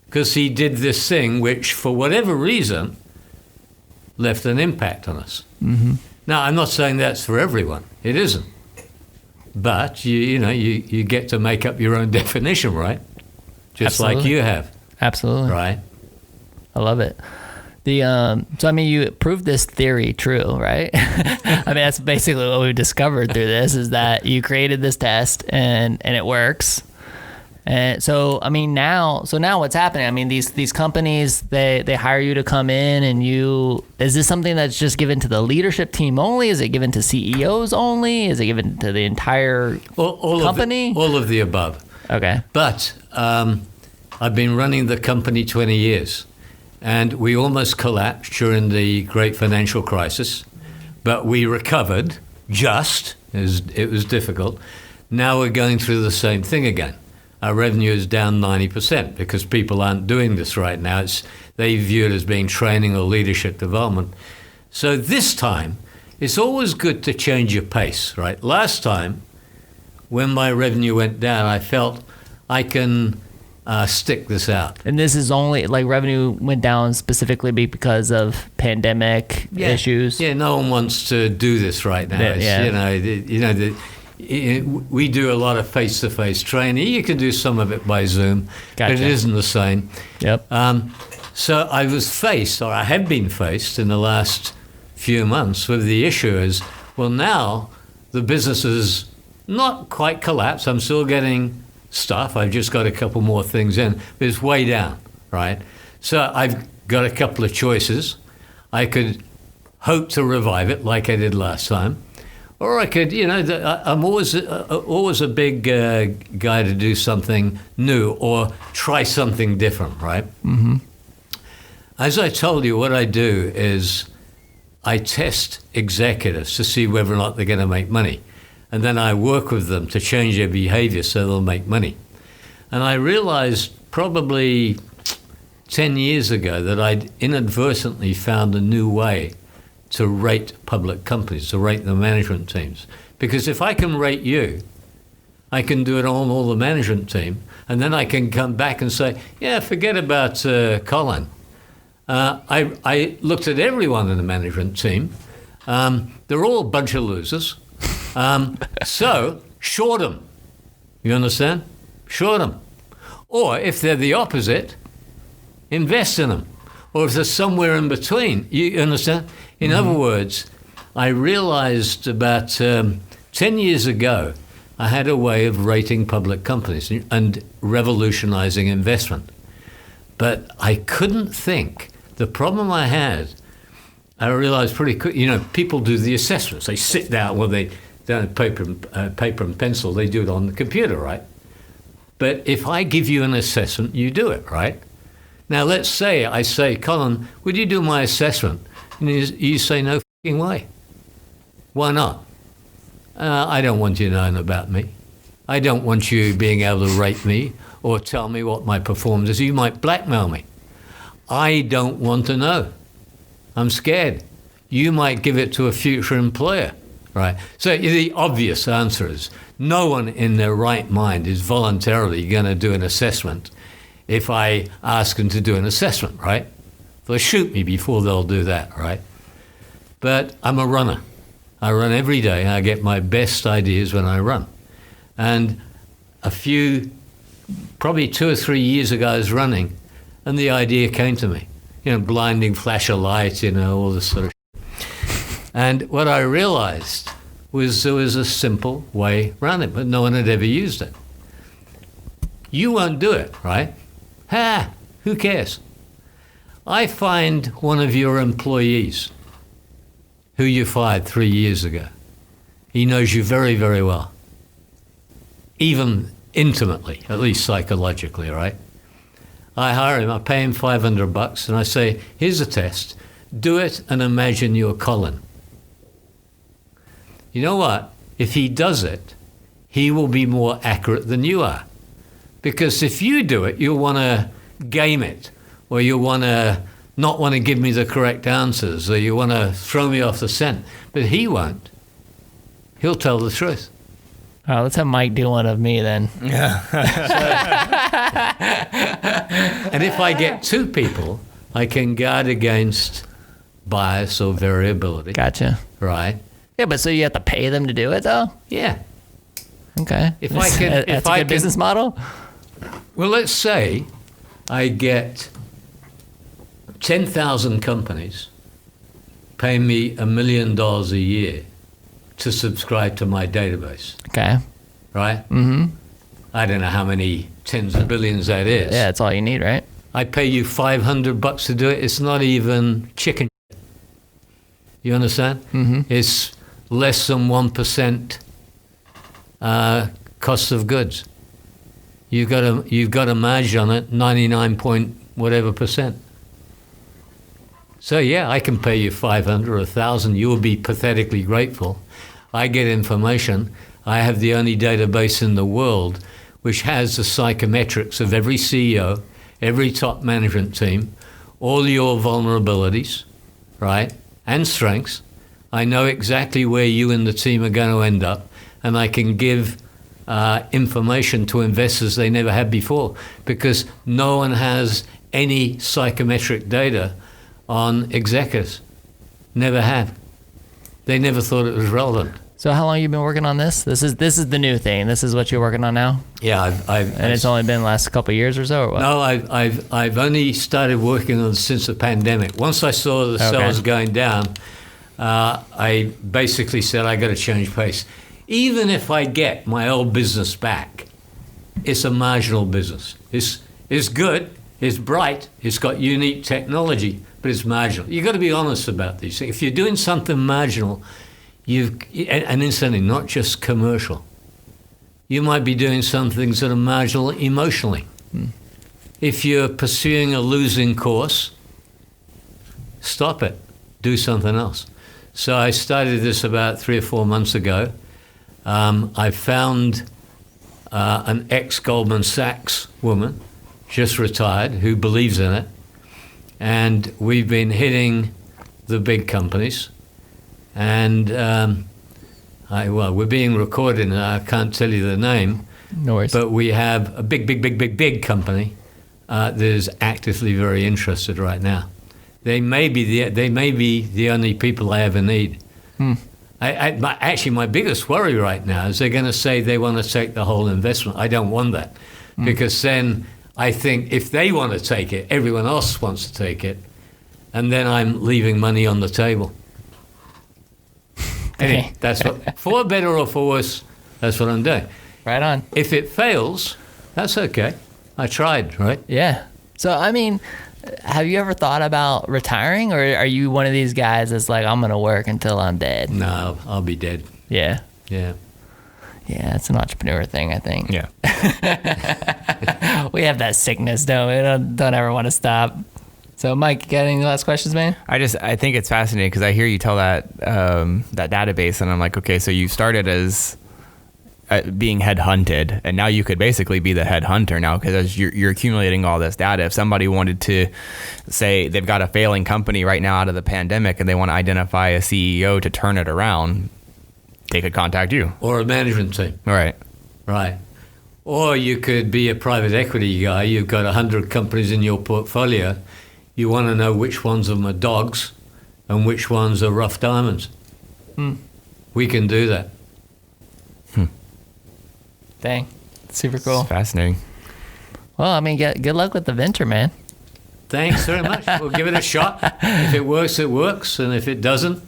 because he did this thing which, for whatever reason, left an impact on us. Now, I'm not saying that's for everyone. It isn't. But you get to make up your own definition, right? Just Absolutely. like you have. Absolutely. Right? I love it. So I mean, you proved this theory true, right? I mean, that's basically what we've discovered through this, is that you created this test and it works. And so, I mean, now what's happening? I mean, these companies, they hire you to come in, and is this something that's just given to the leadership team only? Is it given to CEOs only? Is it given to the entire company? All of the above. Okay. But I've been running the company 20 years, and we almost collapsed during the great financial crisis, but we recovered it was difficult. Now we're going through the same thing again. Our revenue is down 90% because people aren't doing this right now. They view it as being training or leadership development. So this time, it's always good to change your pace, right? Last time, when my revenue went down, I felt I can stick this out. And this is only like revenue went down specifically because of pandemic issues. Yeah, no one wants to do this right now. We do a lot of face-to-face training. You can do some of it by Zoom, Gotcha. but it isn't the same. Yep. So I have been faced in the last few months with the issue is, well, now the business is not quite collapsed. I'm still getting stuff. I've just got a couple more things in, but it's way down, right? So I've got a couple of choices. I could hope to revive it like I did last time, or I could, I'm always a big guy to do something new or try something different, right? Mm-hmm. As I told you, what I do is I test executives to see whether or not they're going to make money. And then I work with them to change their behavior so they'll make money. And I realized probably 10 years ago that I'd inadvertently found a new way to rate public companies, to rate the management teams. Because if I can rate you, I can do it on all the management team, and then I can come back and say, yeah, forget about Collin. I looked at everyone in the management team. They're all a bunch of losers. So short them. You understand? Short them. Or if they're the opposite, invest in them. Or if they're somewhere in between, you understand? In other words, I realized about 10 years ago, I had a way of rating public companies and revolutionizing investment. But I couldn't think. The problem I had, I realized pretty quick, people do the assessments. They sit down, they don't have paper and pencil, they do it on the computer, right? But if I give you an assessment, you do it, right? Now, let's say I say, Collin, would you do my assessment? And you say, no fucking way. Why not? I don't want you knowing about me. I don't want you being able to rate me or tell me what my performance is. You might blackmail me. I don't want to know. I'm scared. You might give it to a future employer, right? So the obvious answer is no one in their right mind is voluntarily going to do an assessment if I ask them to do an assessment, right? They'll shoot me before they'll do that, right? But I'm a runner. I run every day. I get my best ideas when I run. And probably 2 or 3 years ago, I was running, and the idea came to me. Blinding flash of light, all this sort of shit. And what I realized was there was a simple way around it, but no one had ever used it. You won't do it, right? Who cares? I find one of your employees who you fired 3 years ago. He knows you very, very well. Even intimately, at least psychologically, right? I hire him, I pay him $500, and I say, here's a test. Do it and imagine you're Collin. You know what? If he does it, he will be more accurate than you are. Because if you do it, you'll want to game it, or you'll not want to give me the correct answers, or you want to throw me off the scent. But he won't. He'll tell the truth. All right, let's have Mike do one of me then. And if I get 2 people, I can guard against bias or variability. Gotcha. Right? Yeah, but so you have to pay them to do it, though? Yeah. Okay. That's a good business model? Well, let's say I get 10,000 companies pay me $1 million a year to subscribe to my database. Okay. Right? Mm-hmm. I don't know how many tens of billions that is. Yeah, that's all you need, right? I pay you $500 to do it. It's not even chicken. You understand? Mm-hmm. It's less than 1% cost of goods. You've got a margin on it, 99 point whatever percent. So yeah, I can pay you 500 or 1,000. You will be pathetically grateful. I get information. I have the only database in the world which has the psychometrics of every CEO, every top management team, all your vulnerabilities, right, and strengths. I know exactly where you and the team are going to end up, and I can give information to investors they never had before, because no one has any psychometric data on executives. Never had. They never thought it was relevant. So how long have you been working on this? This is the new thing. This is what you're working on now? Yeah, and it's only been the last couple of years or so, or what? No, I've only started working on it since the pandemic. Once I saw the sales going down, I basically said I got to change pace. Even if I get my old business back, it's a marginal business. It's good, it's bright, it's got unique technology, but it's marginal. You've got to be honest about these things. If you're doing something marginal, and incidentally, not just commercial, you might be doing some things that are marginal emotionally. If you're pursuing a losing course, stop it, do something else. So I started this about 3 or 4 months ago. I found an ex-Goldman Sachs woman, just retired, who believes in it. And we've been hitting the big companies. And we're being recorded, and I can't tell you the name. No worries. But we have a big company that is actively very interested right now. They may be the only people I ever need. Actually, my biggest worry right now is they're going to say they want to take the whole investment. I don't want that, because then I think if they want to take it, everyone else wants to take it, and then I'm leaving money on the table. Anyway, that's what, for better or for worse, that's what I'm doing. Right on. If it fails, that's okay. I tried, right? Yeah. So, I mean, have you ever thought about retiring, or are you one of these guys that's like, I'm going to work until I'm dead? No, I'll be dead. Yeah. Yeah. Yeah, it's an entrepreneur thing, I think. Yeah. We have that sickness, don't we? Don't ever want to stop. So, Mike, you got any last questions, man? I think it's fascinating because I hear you tell that database, and I'm like, okay, so you started as being headhunted, and now you could basically be the headhunter now, because as you're accumulating all this data. If somebody wanted to say they've got a failing company right now out of the pandemic and they want to identify a CEO to turn it around, they could contact you. Or a management team. Right. Right. Or you could be a private equity guy. You've got 100 companies in your portfolio. You want to know which ones of them are dogs and which ones are rough diamonds. We can do that. Dang. Super cool. It's fascinating. Well, I mean, good luck with the venture, man. Thanks very much. We'll give it a shot. If it works, it works. And if it doesn't,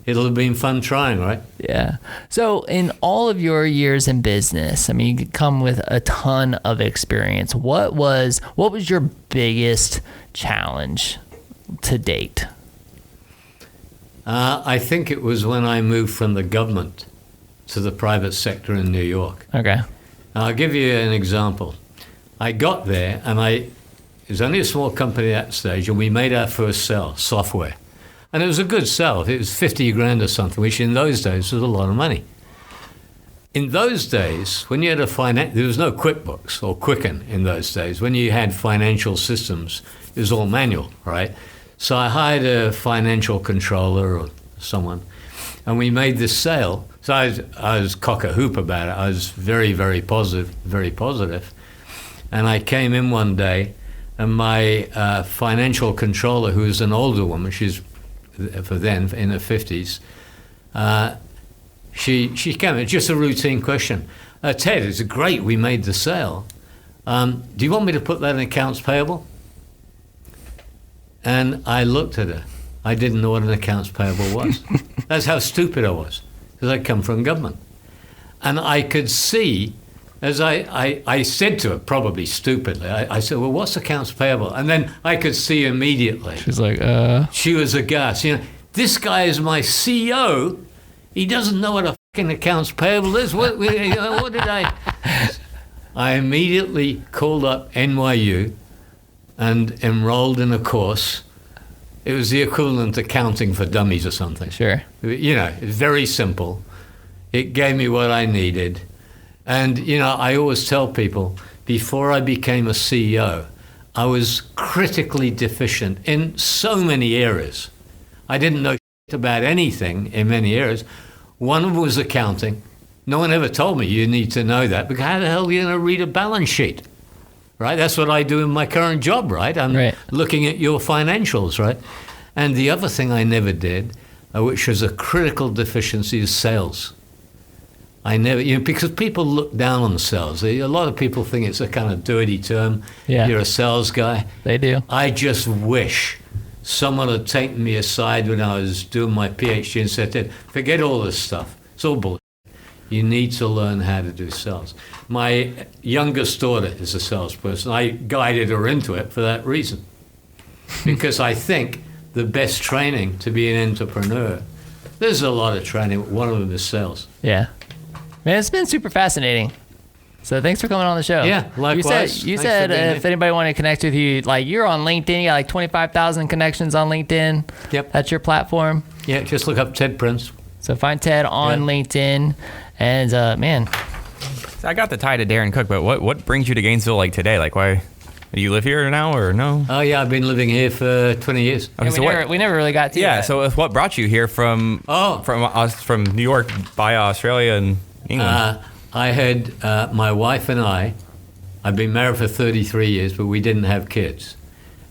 it'll have been fun trying, right? Yeah. So in all of your years in business, I mean, you come with a ton of experience. What was your biggest challenge to date? I think it was when I moved from the government to the private sector in New York. Okay. I'll give you an example. I got there, and it was only a small company at that stage, and we made our first sell, software. And it was a good sell. It was 50 grand or something, which in those days was a lot of money. In those days, when you had there was no QuickBooks or Quicken in those days. When you had financial systems, it was all manual, right? So I hired a financial controller or someone, and we made this sale. So I was cock-a-hoop about it. I was very, very positive. And I came in one day, and my financial controller, who was an older woman, she's for then in her 50s, she came in, just a routine question. Ted, it's great we made the sale. Do you want me to put that in accounts payable? And I looked at her. I didn't know what an accounts payable was. That's how stupid I was, because I come from government. And I could see, as I said to her, probably stupidly, I said, well, what's accounts payable? And then I could see immediately. She's like, She was aghast. You know, this guy is my CEO. He doesn't know what a fucking accounts payable is. What did I... I immediately called up NYU and enrolled in a course. It was the equivalent to Accounting for Dummies or something. Sure. You know, it's very simple. It gave me what I needed. And, you know, I always tell people, before I became a CEO, I was critically deficient in so many areas. I didn't know about anything in many areas. One of them was accounting. No one ever told me you need to know that, because how the hell are you going to read a balance sheet? Right? That's what I do in my current job, right? I'm looking at your financials, right? And the other thing I never did, which was a critical deficiency, is sales. I never, because people look down on sales. A lot of people think it's a kind of dirty term. Yeah. You're a sales guy. They do. I just wish someone had taken me aside when I was doing my PhD and said, forget all this stuff. It's all bullshit. You need to learn how to do sales. My youngest daughter is a salesperson. I guided her into it for that reason. Because I think the best training to be an entrepreneur, there's a lot of training. One of them is sales. Yeah. Man, it's been super fascinating. So thanks for coming on the show. Yeah, likewise. You said if anybody wanted to connect with you, like you're on LinkedIn, you got like 25,000 connections on LinkedIn. Yep. That's your platform. Yeah, just look up Ted Prince. So find Ted on LinkedIn. And man. So I got the tie to Darren Cook, but what brings you to Gainesville like today? Like why? Do you live here now or no? Oh yeah, I've been living here for 20 years. Okay, yeah, we never really got to that. So what brought you here from New York via Australia and England? I had my wife and I've been married for 33 years, but we didn't have kids.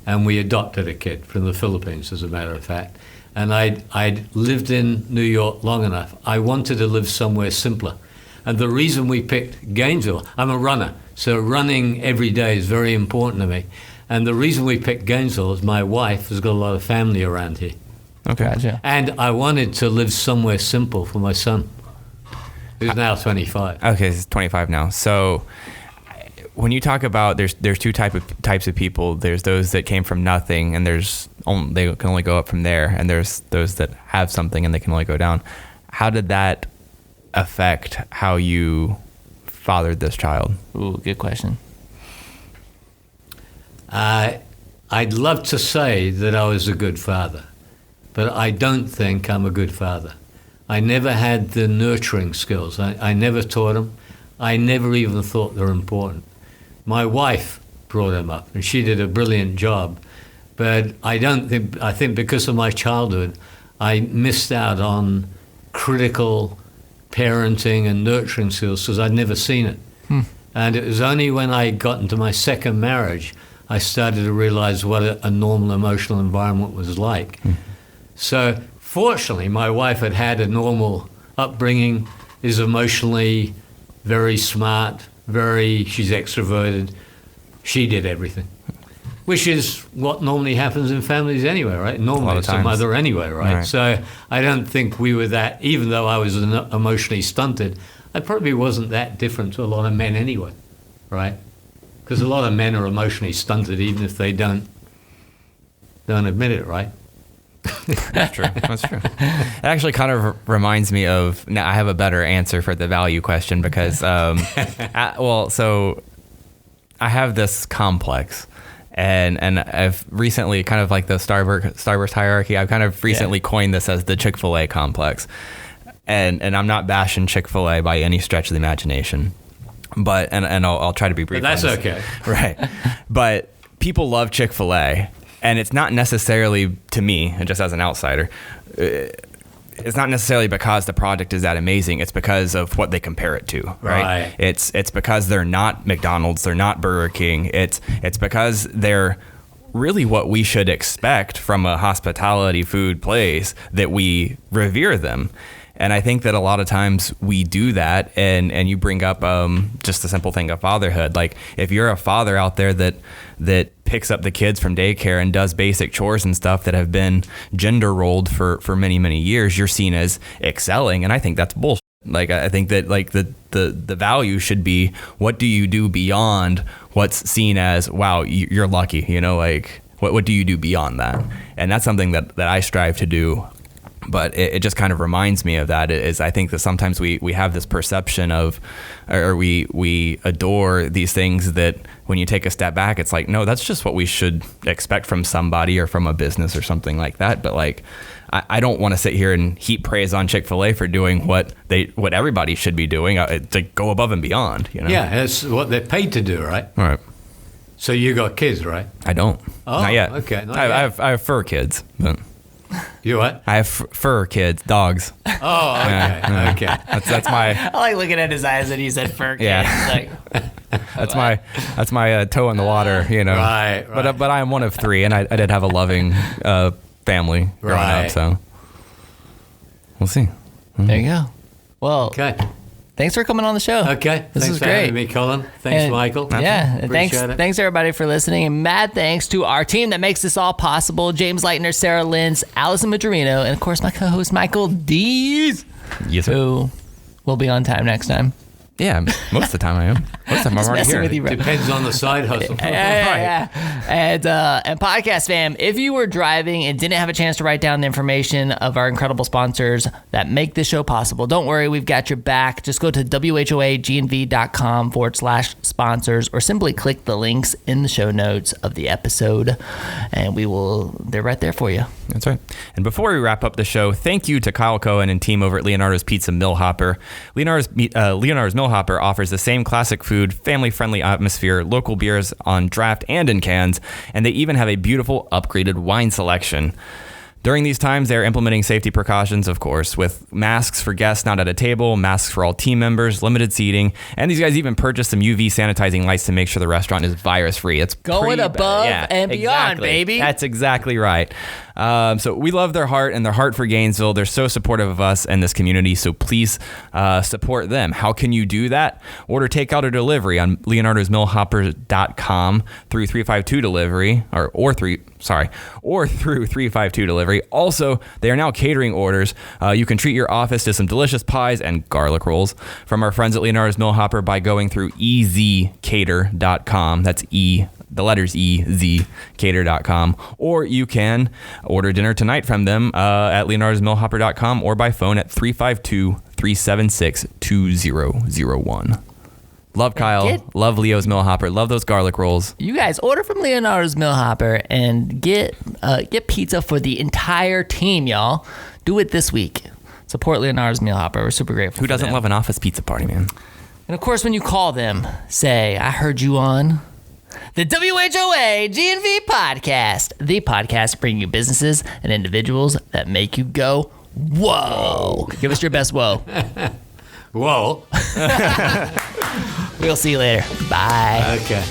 And we adopted a kid from the Philippines, as a matter of fact. And I'd lived in New York long enough. I wanted to live somewhere simpler. And the reason we picked Gainesville, I'm a runner, so running every day is very important to me. And the reason we picked Gainesville is my wife has got a lot of family around here. Okay. Gotcha. And I wanted to live somewhere simple for my son, who's now 25. Okay, he's 25 now. So when you talk about there's two types of people. There's those that came from nothing, and they can only go up from there. And there's those that have something and they can only go down. How did that affect how you fathered this child? Ooh, good question. I'd love to say that I was a good father, but I don't think I'm a good father. I never had the nurturing skills. I never taught them. I never even thought they were important. My wife brought them up, and she did a brilliant job. But I think because of my childhood, I missed out on critical parenting and nurturing skills because I'd never seen it. And it was only when I got into my second marriage I started to realize what a normal emotional environment was like. So fortunately, my wife had a normal upbringing, is emotionally very smart, she's extroverted. She did everything, which is what normally happens in families anyway, right? Normally it's a mother anyway, right? So I don't think we were that, even though I was emotionally stunted, I probably wasn't that different to a lot of men anyway, right? Because a lot of men are emotionally stunted even if they don't admit it, right? That's true. It actually kind of reminds me of, now I have a better answer for the value question because, so I have this complex and I've recently kind of like the Starburst hierarchy, I've kind of recently coined this as the Chick-fil-A complex. And I'm not bashing Chick-fil-A by any stretch of the imagination, but, and I'll try to be brief. But that's okay. Right. But people love Chick-fil-A. And it's not necessarily, to me, and just as an outsider, it's not necessarily because the product is that amazing. It's because of what they compare it to, right? It's because they're not McDonald's, they're not Burger King. It's because they're really what we should expect from a hospitality food place, that we revere them. And I think that a lot of times we do that, and you bring up just the simple thing of fatherhood. Like if you're a father out there that picks up the kids from daycare and does basic chores and stuff that have been gender rolled for many, many years, you're seen as excelling. And I think that's bullshit. Like I think that like the value should be, what do you do beyond what's seen as, wow, you're lucky, like what do you do beyond that? And that's something that I strive to do. But it just kind of reminds me of that, is I think that sometimes we have this perception of, or we adore these things that when you take a step back, it's like, no, that's just what we should expect from somebody or from a business or something like that. But like, I don't want to sit here and heap praise on Chick-fil-A for doing what everybody should be doing, to go above and beyond. Yeah, that's what they're paid to do, right? All right. So you got kids, right? I don't. Oh, not yet. Okay. I have fur kids, but. You what? I have fur kids, dogs. Oh, okay. Yeah. Okay. That's my I like looking at his eyes and he said fur kid. Yeah. that's my toe in the water, you know. Right. But I am one of three, and I did have a loving family growing up, so we'll see. There you go. Well, Okay. thanks for coming on the show. Okay. This Thanks is for great. having me, Collin. Thanks, And- Michael. Yeah, and Appreciate it. thanks everybody for listening, and mad thanks to our team that makes this all possible: James Leitner, Sarah Linz, Allison Madrino, and of course my co-host Michael Dees, Yes, sir. who will be on time next time. Yeah, most of the time I am. Most of the time I'm already messing here. with you, bro. Depends on the side hustle. Yeah. And podcast fam, if you were driving and didn't have a chance to write down the information of our incredible sponsors that make this show possible, don't worry, we've got your back. Just go to whoagnv.com/sponsors or simply click the links in the show notes of the episode, and they're right there for you. That's right. And before we wrap up the show, thank you to Kyle Cohen and team over at Leonardo's Pizza Millhopper. Leonardo's Millhopper offers the same classic food, family-friendly atmosphere, local beers on draft and in cans, and they even have a beautiful upgraded wine selection. During these times, they're implementing safety precautions, of course, with masks for guests not at a table, masks for all team members, limited seating, and these guys even purchased some UV sanitizing lights to make sure the restaurant is virus-free. It's Going pretty above bad. and beyond, exactly. baby. That's exactly right. So we love their heart and their heart for Gainesville. They're so supportive of us and this community, so please support them. How can you do that? Order takeout or delivery on leonardosmillhopper.com through 352 delivery, or through 352 delivery. Also, they are now catering orders. You can treat your office to some delicious pies and garlic rolls from our friends at Leonardo's Millhopper by going through ezcater.com. That's the letters EZ, cater.com. Or you can order dinner tonight from them at leonardosmillhopper.com or by phone at 352-376-2001. Love Kyle. Love Leo's Millhopper. Love those garlic rolls. You guys order from Leonardo's Millhopper and get pizza for the entire team, y'all. Do it this week. Support Leonardo's Millhopper. We're super grateful. Who for doesn't them. love an office pizza party, man? And of course, when you call them, say, I heard you on the WHOA GNV podcast, the podcast bringing you businesses and individuals that make you go, whoa. Give us your best whoa. Whoa. We'll see you later. Bye. Okay.